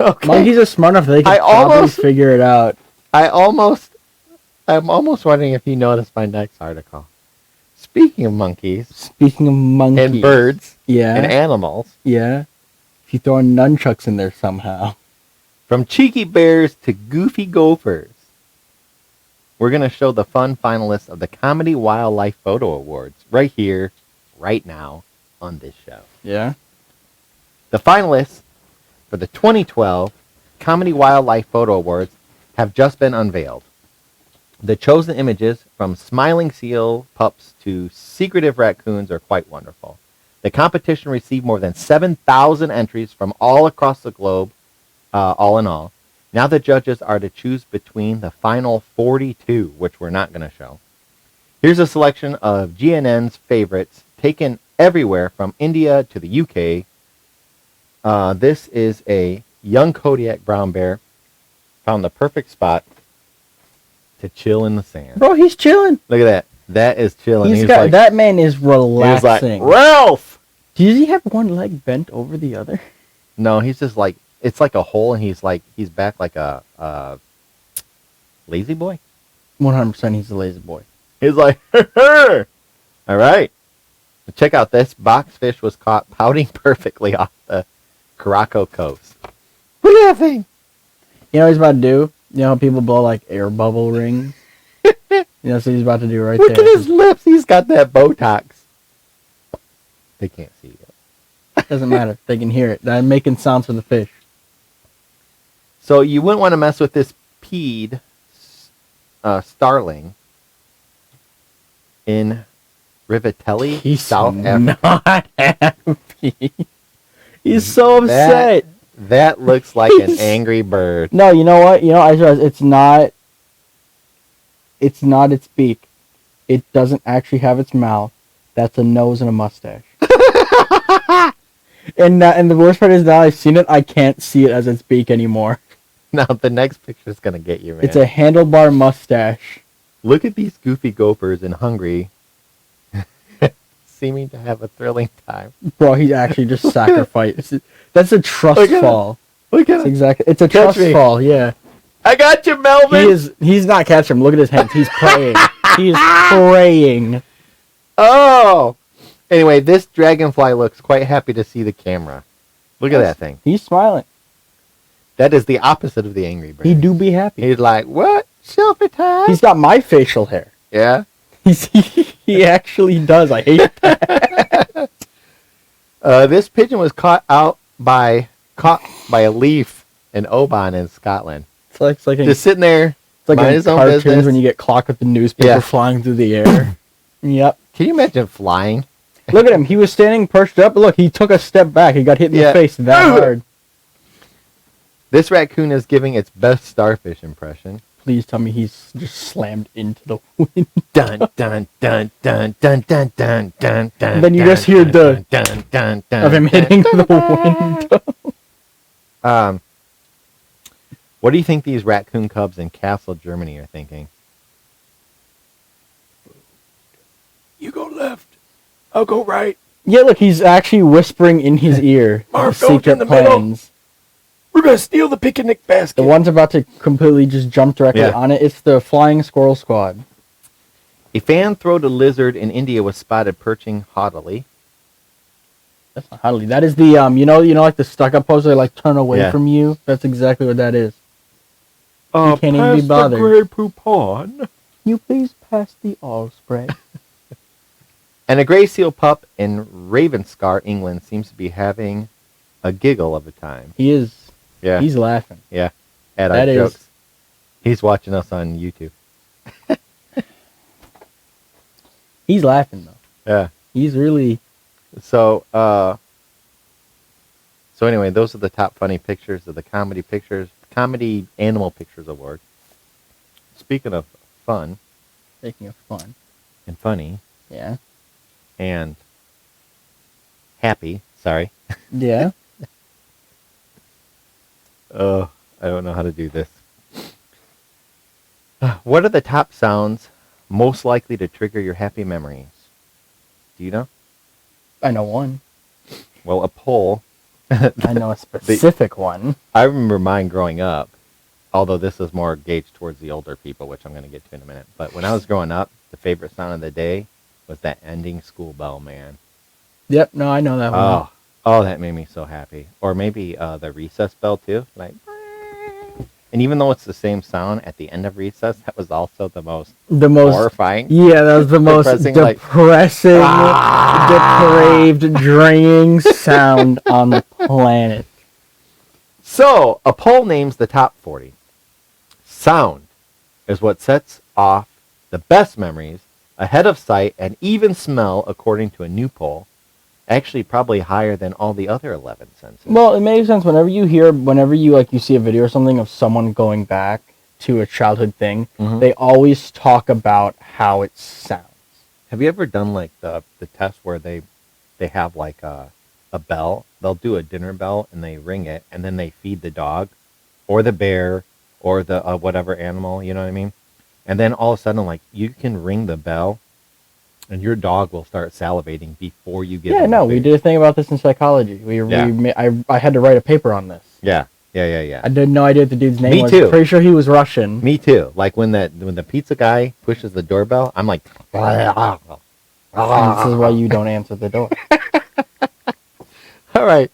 Okay. Monkeys are smart enough that they can probably figure it out. I'm almost wondering if you noticed my next article. Speaking of monkeys and birds and animals. Yeah. If you throw nunchucks in there somehow. From cheeky bears to goofy gophers. We're going to show the fun finalists of the Comedy Wildlife Photo Awards right here, right now, on this show. Yeah. The finalists for the 2012 Comedy Wildlife Photo Awards have just been unveiled. The chosen images, from smiling seal pups to secretive raccoons, are quite wonderful. The competition received more than 7,000 entries from all across the globe, all in all. Now the judges are to choose between the final 42, which we're not going to show. Here's a selection of GNN's favorites, taken everywhere from India to the UK. This is a young Kodiak brown bear. Found the perfect spot to chill in the sand. Bro, he's chilling. Look at that. That is chilling. That man is relaxing. He's like, Ralph! Does he have one leg bent over the other? No, he's just like, it's like a hole, and he's back like a lazy boy. 100% he's a lazy boy. He's like, all right. Check out this. Boxfish was caught pouting perfectly off the Caraco coast. Look at that thing. You know what he's about to do? You know how people blow like air bubble rings? You know what he's about to do right there. Look at his lips. He's got that Botox. They can't see you. Doesn't matter. They can hear it. I'm making sounds for the fish. So you wouldn't want to mess with this peed starling in Rivatelli, He's South Africa. not happy. He's so upset. That looks like an angry bird. No, you know what? I realize it's not. It's not its beak. It doesn't actually have its mouth. That's a nose and a mustache. and the worst part is now I've seen it, I can't see it as its beak anymore. Now the next picture is gonna get you, man. It's a handlebar mustache. Look at these goofy gophers in Hungary, seeming to have a thrilling time. Bro, he actually just sacrificed. That's a trust Look at fall. Look at It's it. exactly. It's a Catch trust me. fall. Yeah. I got you, Melvin. He's not catching him. Look at his hands. He's praying. He's praying. Oh. Anyway, this dragonfly looks quite happy to see the camera. Look at that thing. He's smiling. That is the opposite of the angry bird. He do be happy. He's like, what? Selfie time? He's got my facial hair. Yeah. He actually does. I hate that. This pigeon was caught by a leaf in Oban in Scotland. It's like Just sitting there, it's like mind in his own cartoons business. when you get clocked with the newspaper Yeah. flying through the air. Yep. Can you imagine flying? Look at him. He was standing perched up. Look, he took a step back. He got hit in Yeah. the face that hard. This raccoon is giving its best starfish impression. Please tell me he's just slammed into the wind. Dun dun dun dun dun dun dun dun dun. Then you dun, just hear dun, the dun dun dun of him dun, hitting dun, the dun. window. What do you think these raccoon cubs in Kassel, Germany are thinking? You go left. I'll go right. Yeah, look, he's actually whispering in his ear Marv, his go in secret the middle. plans. We're gonna steal the picnic basket. The one's about to completely just jump directly Yeah. on it. It's the Flying Squirrel Squad. A fan-throated lizard in India was spotted perching haughtily. That's not Hadley. That is the like the stuck-up pose. They like turn away Yeah. from you. That's exactly what that is. You can't even be bothered. Grey Poupon. You please pass the all spray. And a grey seal pup in Ravenscar, England, seems to be having a giggle of a time. He is. Yeah, He's laughing. yeah. At our That is- jokes. He's watching us on YouTube. He's laughing though. Yeah. He's really. So anyway, those are the top funny pictures of the Comedy Animal Pictures Award. Speaking of fun Making it fun. and funny Yeah. and happy, sorry. Yeah. I don't know how to do this. What are the top sounds most likely to trigger your happy memories? Do you know? I know one. Well, a poll. I know a specific one. I remember mine growing up, although this is more gauged towards the older people, which I'm going to get to in a minute. But when I was growing up, the favorite sound of the day was that ending school bell, man. Yep. No, I know that one. Oh, that made me so happy. Or maybe the recess bell, too. Like, and even though it's the same sound at the end of recess, that was also the most The most. horrifying. Yeah, that was the most Depressing, depressing, like, depraved, draining sound on the planet. So, a poll names the top 40. Sound is what sets off the best memories ahead of sight and even smell, according to a new poll. Actually, probably higher than all the other 11 senses. Well, it makes sense whenever you see a video or something of someone going back to a childhood thing, Mhm. they always talk about how it sounds. Have you ever done like the test where they have like a bell? They'll do a dinner bell and they ring it and then they feed the dog or the bear or the whatever animal, you know what I mean? And then all of a sudden, like, you can ring the bell and your dog will start salivating before you get Yeah, no, we did a thing about this in psychology. I had to write a paper on this. Yeah. I had no idea what the dude's name Me was. too. Pretty sure he was Russian. Me too. Like when the pizza guy pushes the doorbell, I'm like, And this is why you don't answer the door. all right.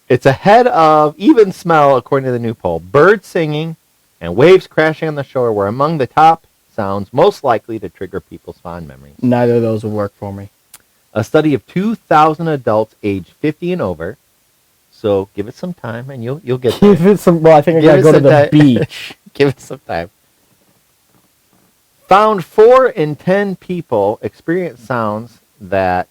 It's ahead of even smell, according to the new poll. Birds singing and waves crashing on the shore were among the top sounds most likely to trigger people's fond memories. Neither of those will work for me. A study of 2,000 adults aged 50 and over. So give it some time, and you'll get there. Give it some. Well, I think I gotta go to the beach. Give it some time. Found 4 in 10 people experience sounds that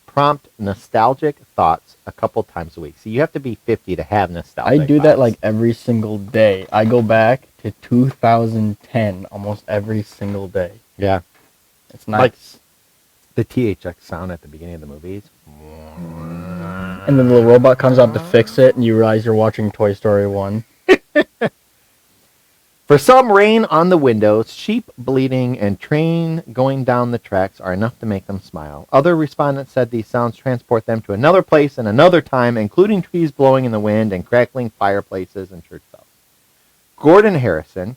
prompt nostalgic thoughts a couple times a week. So you have to be 50 to have nostalgic I do thoughts. that like every single day. I go back to 2010 almost every single day. Yeah. It's nice. Like the THX sound at the beginning of the movies. And then the little robot comes out to fix it, and you realize you're watching Toy Story 1. For some, rain on the windows, sheep bleating, and train going down the tracks are enough to make them smile. Other respondents said these sounds transport them to another place and another time, including trees blowing in the wind and crackling fireplaces and church bells. Gordon Harrison,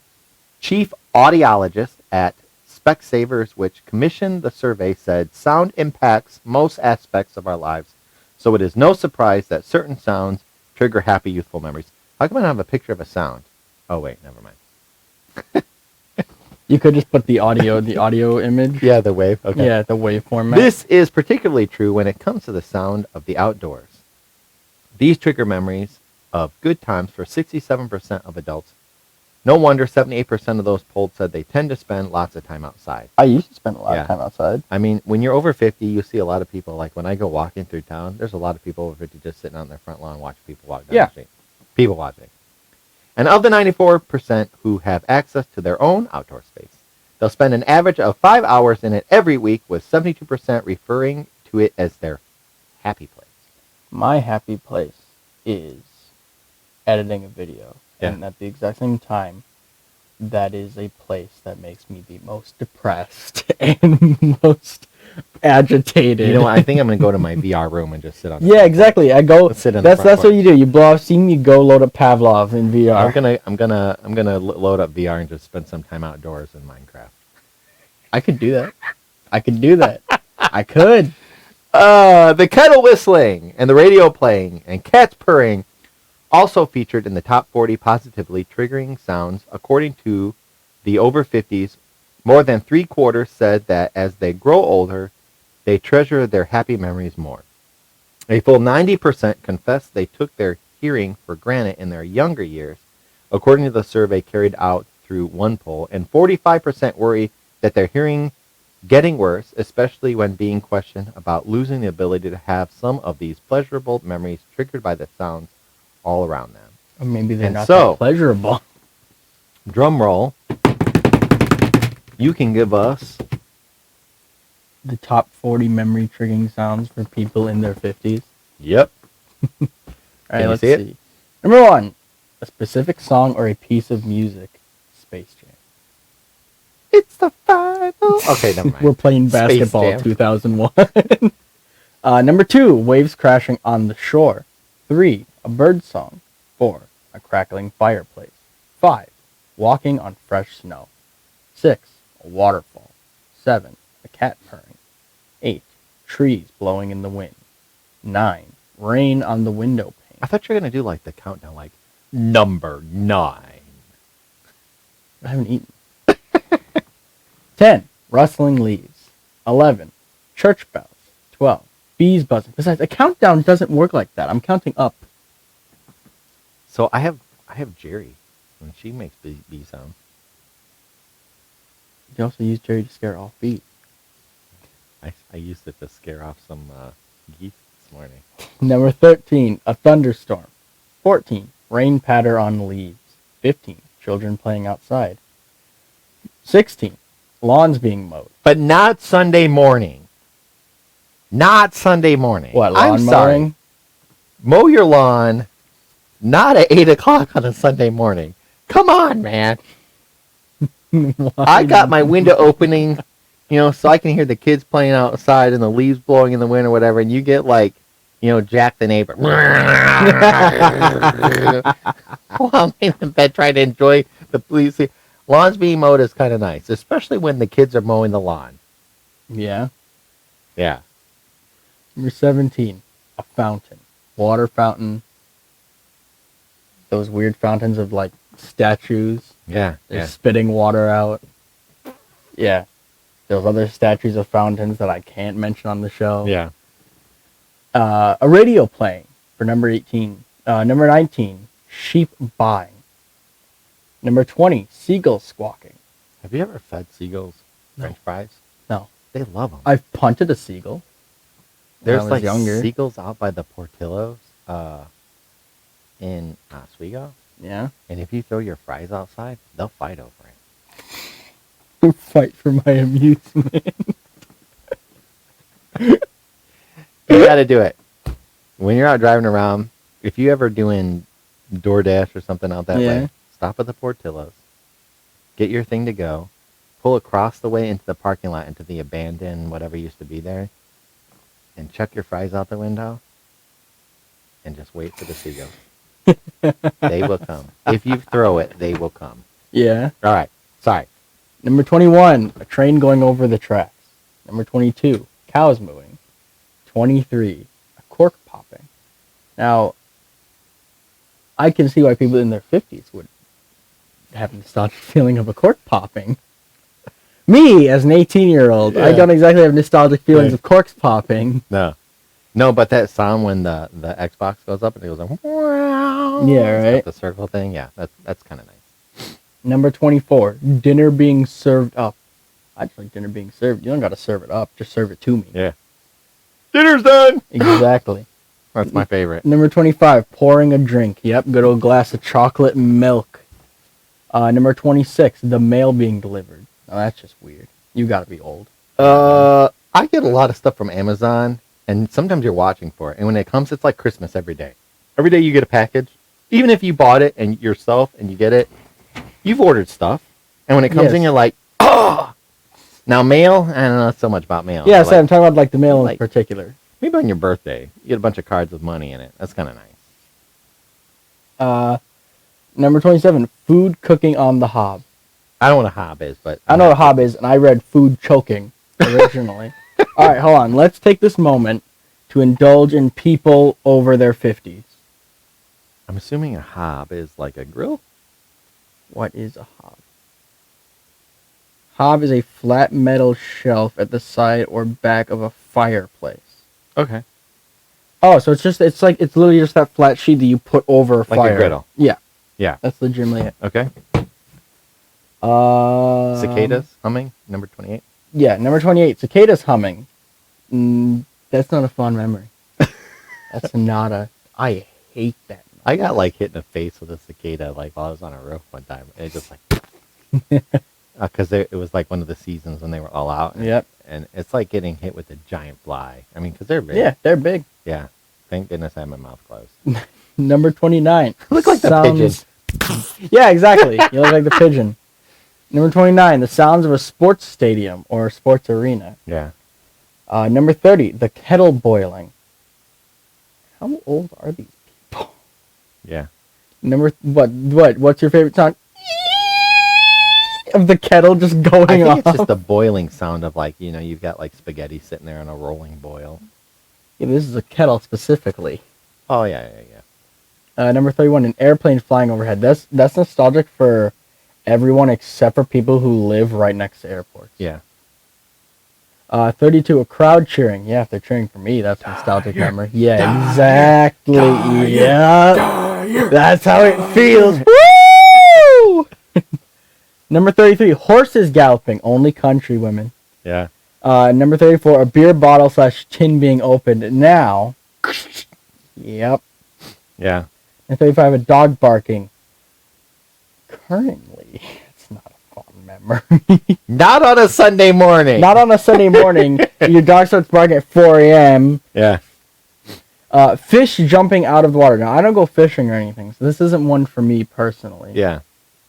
chief audiologist at Specsavers, which commissioned the survey, said sound impacts most aspects of our lives, so it is no surprise that certain sounds trigger happy youthful memories. How come I don't have a picture of a sound? Oh wait, never mind. You could just put the audio image. Yeah, the wave. Okay. Yeah, the wave format. This is particularly true when it comes to the sound of the outdoors. These trigger memories of good times for 67% of adults. No wonder 78% of those polled said they tend to spend lots of time outside. I used to spend a lot of time outside. I mean, when you're over 50, you see a lot of people, like when I go walking through town, there's a lot of people over 50 just sitting on their front lawn watching people walk down the street. People watching. And of the 94% who have access to their own outdoor space, they'll spend an average of 5 hours in it every week, with 72% referring to it as their happy place. My happy place is editing a video. Yeah. And at the exact same time, that is a place that makes me the most depressed and most agitated. You know what? I think I'm going to go to my VR room and just sit on it. Yeah, exactly. I go. Sit on That's what you do. You blow off steam. You go load up Pavlov in VR. I'm gonna load up VR and just spend some time outdoors in Minecraft. I could do that. I could. The kettle whistling and the radio playing and cats purring also featured in the top 40 positively triggering sounds, according to the over 50s. More than 3/4 said that as they grow older, they treasure their happy memories more. A full 90% confessed they took their hearing for granted in their younger years, according to the survey carried out through one poll, and 45% worry that their hearing getting worse, especially when being questioned about losing the ability to have some of these pleasurable memories triggered by the sounds all around them. Or maybe they're not that pleasurable. Drum roll. You can give us the top 40 memory triggering sounds for people in their 50s. Yep. All right, let's see see. Number 1, a specific song or a piece of music. Space Jam. It's the final. Okay, never mind. We're playing basketball 2001. Number 2, waves crashing on the shore. 3, a bird song. 4, a crackling fireplace. 5, walking on fresh snow. 6, a waterfall. 7, a cat purring. 8, trees blowing in the wind. 9, rain on the window pane. I thought you were going to do like the countdown, like number 9. I haven't eaten. 10, rustling leaves. 11, church bells. 12, bees buzzing. Besides, a countdown doesn't work like that. I'm counting up. So I have Jerry, and she makes bee sounds. You also use Jerry to scare off bees. I used it to scare off some geese this morning. Number 13, a thunderstorm. 14, rain patter on leaves. 15, children playing outside. 16, lawns being mowed. But not Sunday morning. Not Sunday morning. What, lawn I'm mowing? sorry. Mow your lawn, not at 8 o'clock on a Sunday morning. Come on, man. I got my window opening, so I can hear the kids playing outside and the leaves blowing in the wind or whatever, and you get like, Jack the neighbor. While I'm in bed trying to enjoy the police. Lawns being mowed is kind of nice, especially when the kids are mowing the lawn. Yeah. Yeah. Number 17, a fountain. Water fountain. Those weird fountains of like statues. Yeah. They're spitting water out. Yeah. Those other statues of fountains that I can't mention on the show. Yeah. A radio playing for number 18. Number 19, sheep baaing. Number 20, seagulls squawking. Have you ever fed seagulls French fries? No. They love them. I've punted a seagull. There's I was like younger. seagulls out by the Portillo's in Oswego. Yeah. And if you throw your fries outside, they'll fight over it. Fight for my amusement. You got to do it. When you're out driving around, if you ever doing DoorDash or something out that way, stop at the Portillo's, get your thing to go, pull across the way into the parking lot, into the abandoned whatever used to be there, and chuck your fries out the window, and just wait for the seagulls. They will come. If you throw it, they will come. Yeah. All right. Sorry. Number 21, a train going over the tracks. Number 22, cows mooing. 23, a cork popping. Now, I can see why people in their 50s would have a nostalgic feeling of a cork popping. Me, as an 18-year-old, I don't exactly have nostalgic feelings of corks popping. No. No, but that sound when the Xbox goes up and it goes like, wow. Yeah, right? The circle thing, yeah, that's kind of nice. Number 24, dinner being served up. I just like dinner being served. You don't got to serve it up. Just serve it to me. Yeah. Dinner's done! Exactly. That's my favorite. Number 25, pouring a drink. Yep, good old glass of chocolate milk. Number 26, the mail being delivered. Now that's just weird. You got to be old. I get a lot of stuff from Amazon, and sometimes you're watching for it. And when it comes, it's like Christmas every day. Every day you get a package. Even if you bought it and yourself and you get it, you've ordered stuff. And when it comes in, you're like, oh! Now, mail, I don't know so much about mail. Yeah, so I'm talking about like the mail in particular. Maybe on your birthday, you get a bunch of cards with money in it. That's kind of nice. Number 27, food cooking on the hob. I don't know what a hob is, but... I know what a hob is, and I read food choking originally. All right, hold on. Let's take this moment to indulge in people over their 50s. I'm assuming a hob is like a grill? What is a hob? Hob is a flat metal shelf at the side or back of a fireplace. Okay. Oh, so it's literally just that flat sheet that you put over a fire. Like a griddle. Yeah. Yeah. That's legitimately it. Okay. Cicadas humming, number 28. Yeah, number 28, cicadas humming. That's not a fun memory. That's not a... I hate that. I got like hit in the face with a cicada like while I was on a roof one time. It just like... Because it was like one of the seasons when they were all out. Yep. And it's like getting hit with a giant fly. I mean, because they're big. Yeah, they're big. Yeah. Thank goodness I had my mouth closed. Number 29. Look like the pigeon. Yeah, exactly. You look like the pigeon. Number 29, the sounds of a sports stadium or a sports arena. Yeah. Number 30, the kettle boiling. How old are these people? Yeah. What's your favorite sound? Of the kettle just going I think off. it's just the boiling sound of like, you've got like spaghetti sitting there on a rolling boil. Yeah, this is a kettle specifically. Oh, yeah. Number 31, an airplane flying overhead. That's nostalgic for everyone except for people who live right next to airports. Yeah. 32, a crowd cheering. Yeah, if they're cheering for me, that's a nostalgic memory. Yeah, exactly. Yeah. That's how it feels. Woo! Number 33, horses galloping. Only country women. Yeah. Number 34, a beer bottle / tin being opened. Now. Yep. Yeah. And 35, a dog barking. Currently, it's not a fun memory. Not on a Sunday morning. Not on a Sunday morning. Your dog starts barking at 4 a.m. Yeah. Fish jumping out of the water. Now, I don't go fishing or anything, so this isn't one for me personally. Yeah.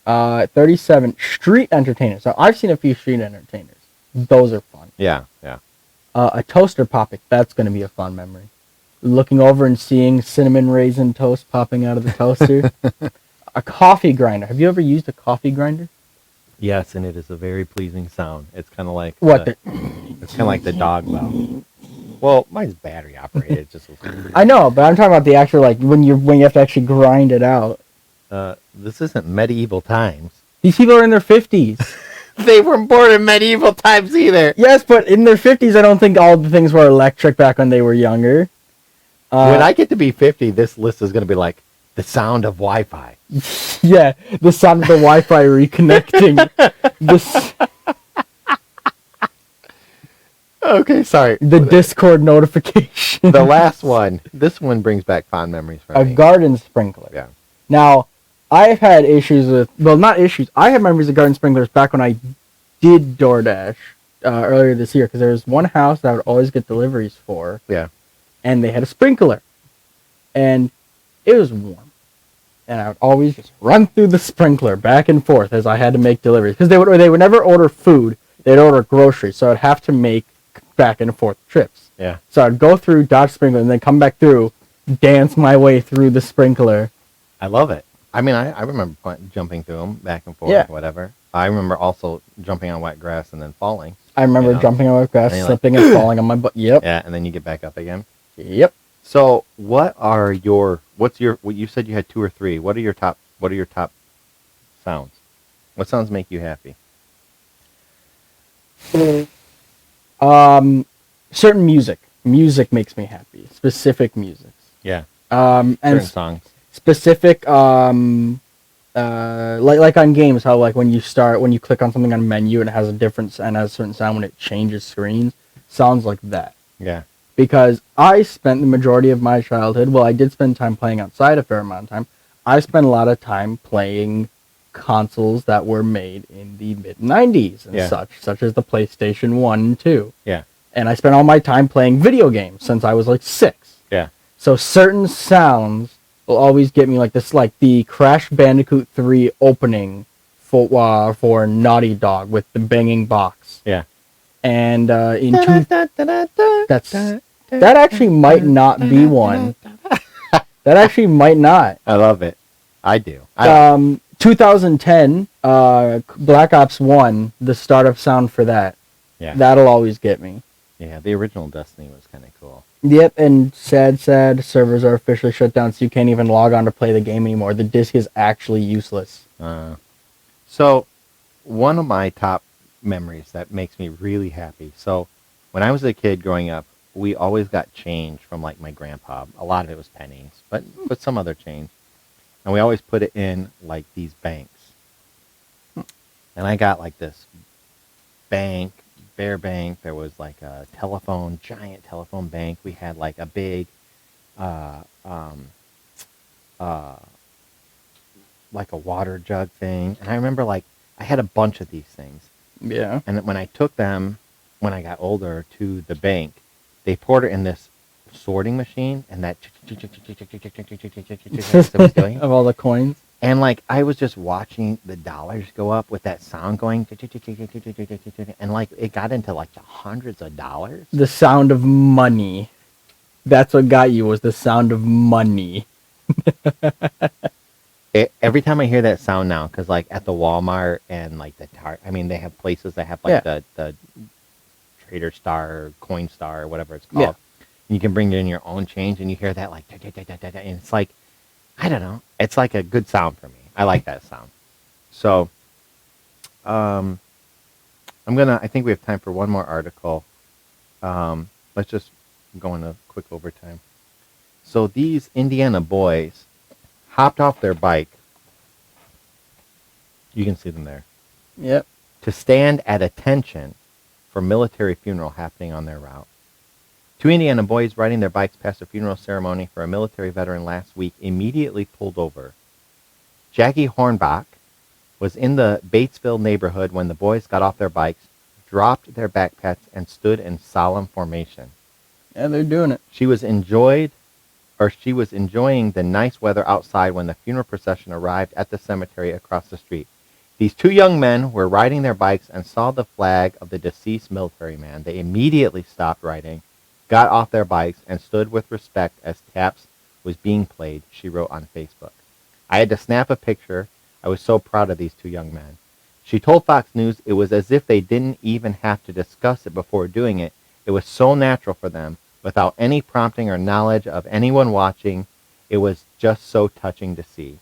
37, street entertainers. So I've seen a few street entertainers. Those are fun. Yeah. A toaster popping. That's going to be a fun memory. Looking over and seeing cinnamon raisin toast popping out of the toaster. A coffee grinder. Have you ever used a coffee grinder? Yes, and it is a very pleasing sound. It's kind of like What? It's kind of like the dog bell. Well, mine's battery operated. Just I know, but I'm talking about the actual when you have to actually grind it out. this isn't medieval times. These people are in their 50s. They weren't born in medieval times either. Yes, but in their 50s, I don't think all the things were electric back when they were younger. When I get to be 50, this list is going to be like the sound of Wi-Fi. Yeah, the sound of the Wi-Fi reconnecting. Okay, sorry. The Discord notification. The last one. This one brings back fond memories for A me. garden sprinkler. Yeah. Now, I've had issues with, well, not issues. I had memories of garden sprinklers back when I did DoorDash earlier this year, because there was one house that I would always get deliveries for. Yeah. And they had a sprinkler. And it was warm. And I would always just run through the sprinkler back and forth as I had to make deliveries. Because they would never order food. They'd order groceries. So I'd have to make back and forth trips. Yeah. So I'd go through, dodge sprinkler, and then come back through, dance my way through the sprinkler. I love it. I mean, I remember jumping through them back and forth, Yeah. whatever. I remember also jumping on wet grass and then falling. I remember jumping on my grass, and slipping and falling on my butt. Yep. Yeah, and then you get back up again. Yep. So, what you said you had 2 or 3. What are your top sounds? What sounds make you happy? Certain music. Music makes me happy. Specific music. Yeah. And Certain songs. specific like on games, how like when you click on something on a menu and it has a certain sound when it changes screens, sounds like that. Yeah. Because I spent the majority of my childhood, well, I did spend time playing outside a fair amount of time. I spent a lot of time playing consoles that were made in the mid-90s and such as the PlayStation 1 and 2. Yeah. And I spent all my time playing video games since I was like 6. Yeah. So certain sounds will always get me like this, like the Crash Bandicoot 3 opening for Naughty Dog with the banging box. Yeah. And that actually might not be one. That actually might not. I love it. I do. 2010, Black Ops 1, the startup sound for that. Yeah. That'll always get me. Yeah, the original Destiny was kind of cool. Yep, and sad, servers are officially shut down, so you can't even log on to play the game anymore. The disc is actually useless. So, one of my top memories that makes me really happy. So, when I was a kid growing up, we always got change from like my grandpa. A lot of it was pennies, but some other change. And we always put it in like these banks. And I got like this bear bank. There was like a giant telephone bank. We had like a big, like a water jug thing. And I remember like I had a bunch of these things. Yeah. And when I took them, when I got older, to the bank, they poured it in this sorting machine, and that was doing of all the coins. And like I was just watching the dollars go up with that sound going, and like it got into like the hundreds of dollars. The sound of money. That's what got you, was the sound of money. Every time I hear that sound now, because like at the Walmart and like the I mean, they have places that have like the Trader Star, Coin Star, or whatever it's called. Yeah. And you can bring in your own change, and you hear that like, and it's like, I don't know, it's like a good sound for me. I like that sound. So, I think we have time for one more article. Let's just go into quick overtime. So these Indiana boys hopped off their bike. You can see them there. Yep. To stand at attention for military funeral happening on their route. 2 Indiana boys riding their bikes past a funeral ceremony for a military veteran last week immediately pulled over. Jackie Hornbach was in the Batesville neighborhood when the boys got off their bikes, dropped their backpacks, and stood in solemn formation. Yeah, they're doing it. She was enjoying the nice weather outside when the funeral procession arrived at the cemetery across the street. These 2 young men were riding their bikes and saw the flag of the deceased military man. They immediately stopped riding, got off their bikes, and stood with respect as taps was being played, she wrote on Facebook. I had to snap a picture. I was so proud of these 2 young men. She told Fox News it was as if they didn't even have to discuss it before doing it. It was so natural for them, without any prompting or knowledge of anyone watching. It was just so touching to see.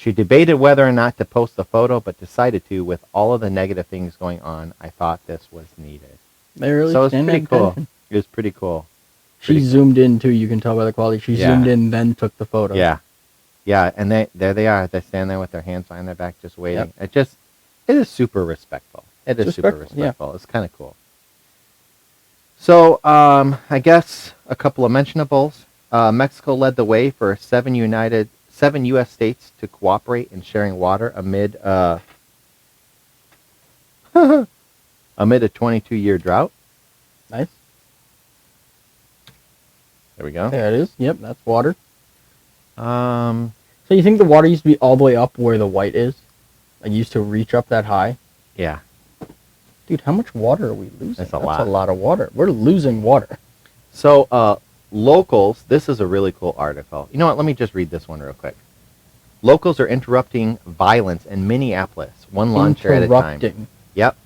She debated whether or not to post the photo, but decided to. With all of the negative things going on, I thought this was needed. They really So it's stand pretty cool. attention. It was pretty cool. She zoomed in too. You can tell by the quality. She zoomed in, then took the photo. Yeah, yeah, and there they are. They stand there with their hands behind their back, just waiting. Yep. It is super respectful. It is super respectful. Yeah. It's kind of cool. So I guess a couple of mentionables. Mexico led the way for seven U.S. states to cooperate in sharing water amid amid a 22-year drought. Nice. There we go. There it is. Yep, that's water. So you think the water used to be all the way up where the white is? Like used to reach up that high? Yeah. Dude, how much water are we losing? That's a lot of water. We're losing water. So locals, this is a really cool article. You know what? Let me just read this one real quick. Locals are interrupting violence in Minneapolis, one lawn chair at a time. Yep.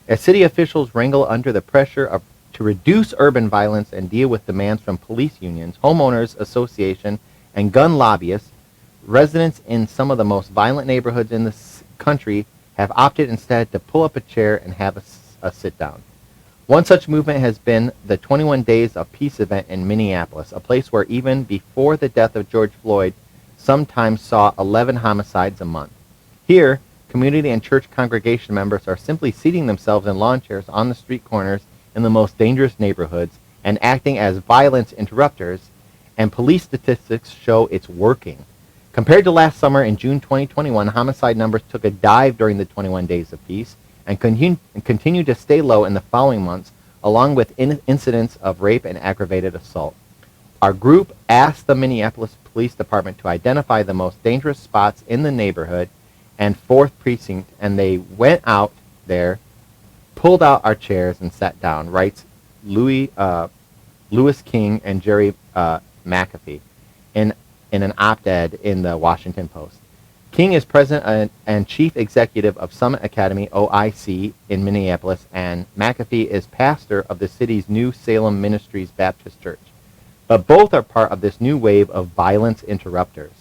As city officials wrangle under the pressure to reduce urban violence and deal with demands from police unions, homeowners association, and gun lobbyists, residents in some of the most violent neighborhoods in the country have opted instead to pull up a chair and have a sit-down. One such movement has been the 21 Days of Peace event in Minneapolis, a place where even before the death of George Floyd, sometimes saw 11 homicides a month. Here, community and church congregation members are simply seating themselves in lawn chairs on the street corners in the most dangerous neighborhoods and acting as violence interrupters, and police statistics show it's working. Compared to last summer in June 2021, homicide numbers took a dive during the 21 Days of Peace and continue to stay low in the following months, along with incidents of rape and aggravated assault. Our group asked the Minneapolis Police Department to identify the most dangerous spots in the neighborhood and 4th Precinct, and they went out there, pulled out our chairs, and sat down, writes Louis King and Jerry McAfee in an op-ed in the Washington Post. King is president and chief executive of Summit Academy, OIC, in Minneapolis, and McAfee is pastor of the city's New Salem Ministries Baptist Church. But both are part of this new wave of violence interrupters.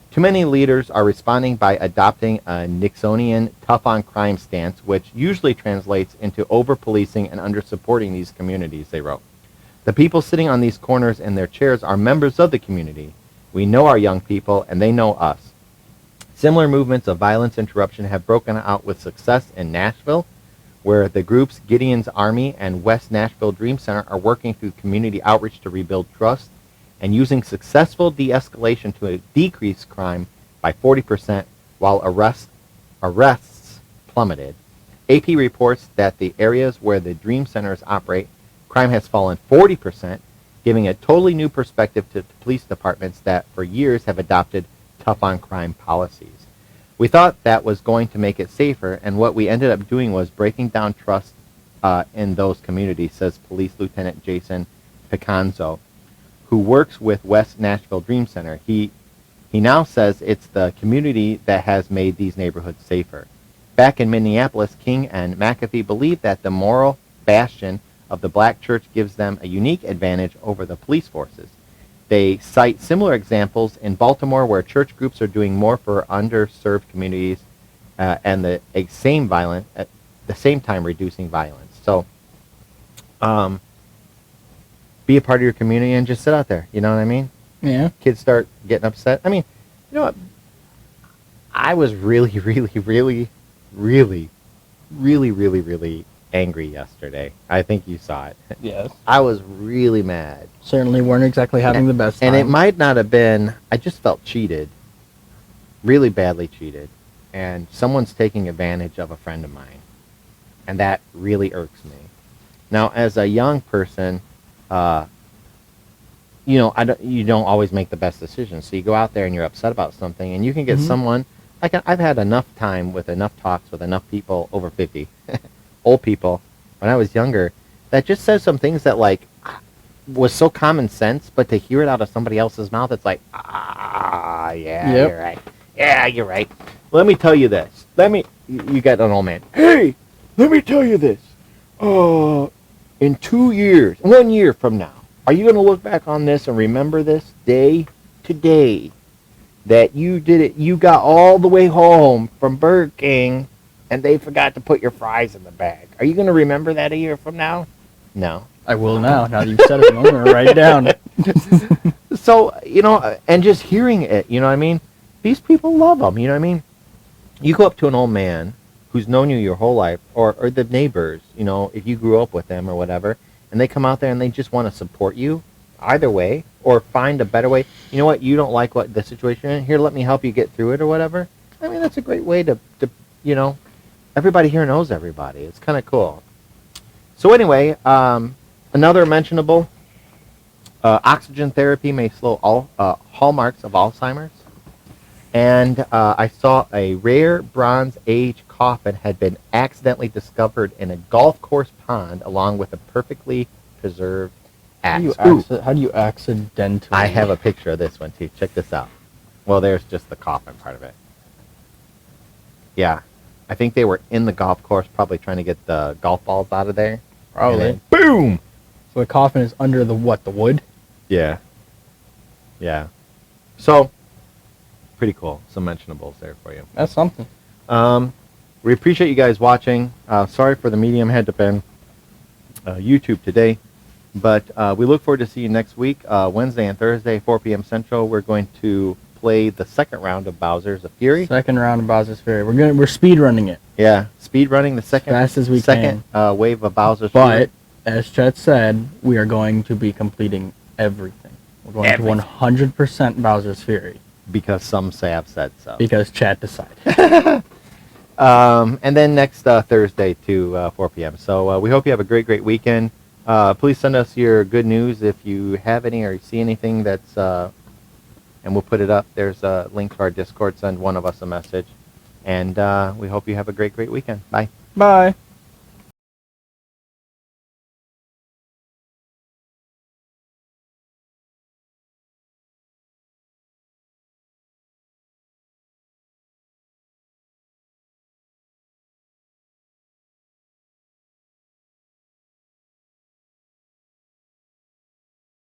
Too many leaders are responding by adopting a Nixonian tough-on-crime stance, which usually translates into over-policing and under-supporting these communities, they wrote. The people sitting on these corners in their chairs are members of the community. We know our young people, and they know us. Similar movements of violence interruption have broken out with success in Nashville, where the groups Gideon's Army and West Nashville Dream Center are working through community outreach to rebuild trust and using successful de-escalation to decrease crime by 40%, while arrests plummeted. AP reports that the areas where the Dream Centers operate, crime has fallen 40%, giving a totally new perspective to police departments that for years have adopted tough-on-crime policies. We thought that was going to make it safer, and what we ended up doing was breaking down trust in those communities, says Police Lieutenant Jason Picanzo, who works with West Nashville Dream Center. He now says it's the community that has made these neighborhoods safer. Back in Minneapolis, King and McAfee believe that the moral bastion of the black church gives them a unique advantage over the police forces. They cite similar examples in Baltimore, where church groups are doing more for underserved communities and at the same time reducing violence. So be a part of your community and just sit out there. You know what I mean? Yeah. Kids start getting upset. I mean, you know what? I was really, really, really, really, really, really, really angry yesterday. I think you saw it. Yes. I was really mad. Certainly weren't exactly having the best time. And it might not have been, I just felt cheated. Really badly cheated. And someone's taking advantage of a friend of mine. And that really irks me. Now, as a young person, you don't always make the best decisions. So you go out there and you're upset about something, and you can get someone, I've had enough time with enough talks with enough people over 50, old people, when I was younger, that just says some things that, like, was so common sense, but to hear it out of somebody else's mouth, it's like, you're right. Yeah, you're right. Let me tell you this. You got an old man. Hey, let me tell you this. In 2 years, 1 year from now, are you going to look back on this and remember this day to day? that you did it. You got all the way home from Burger King, and they forgot to put your fries in the bag. Are you going to remember that a year from now? No. I will now. Now that you've said it, I'm going to write it down. So, and just hearing it, you know what I mean? These people love them, you know what I mean? You go up to an old man who's known you your whole life, or the neighbors, if you grew up with them or whatever, and they come out there and they just want to support you, either way, or find a better way. You know what? You don't like what the situation is. Here, let me help you get through it or whatever. I mean, that's a great way to everybody here knows everybody. It's kind of cool. So anyway, another mentionable, oxygen therapy may slow all hallmarks of Alzheimer's. And I saw a rare Bronze Age coffin had been accidentally discovered in a golf course pond along with a perfectly preserved axe. How do you accidentally? I have a picture of this one too. Check this out. Well, there's just the coffin part of it. Yeah. I think they were in the golf course probably trying to get the golf balls out of there. Probably. Boom! So the coffin is under the what? The wood? Yeah. Yeah. So, pretty cool. Some mentionables there for you. That's something. We appreciate you guys watching. Sorry for the medium had to been YouTube today. But we look forward to seeing you next week. Wednesday and Thursday, 4 p.m. Central. We're going to play the second round of Bowser's of Fury. Second round of Bowser's Fury. We're speed running it. Yeah, speed running the second fast as we can. Wave of Bowser's Fury. But as Chet said, we are going to be completing everything. We're going to 100% Bowser's Fury. Because some have said so. Because Chat decided. And then next Thursday to 4 p.m. So we hope you have a great weekend. Please send us your good news if you have any or you see anything that's, and we'll put it up. There's a link to our Discord. Send one of us a message. And we hope you have a great weekend. Bye. Bye.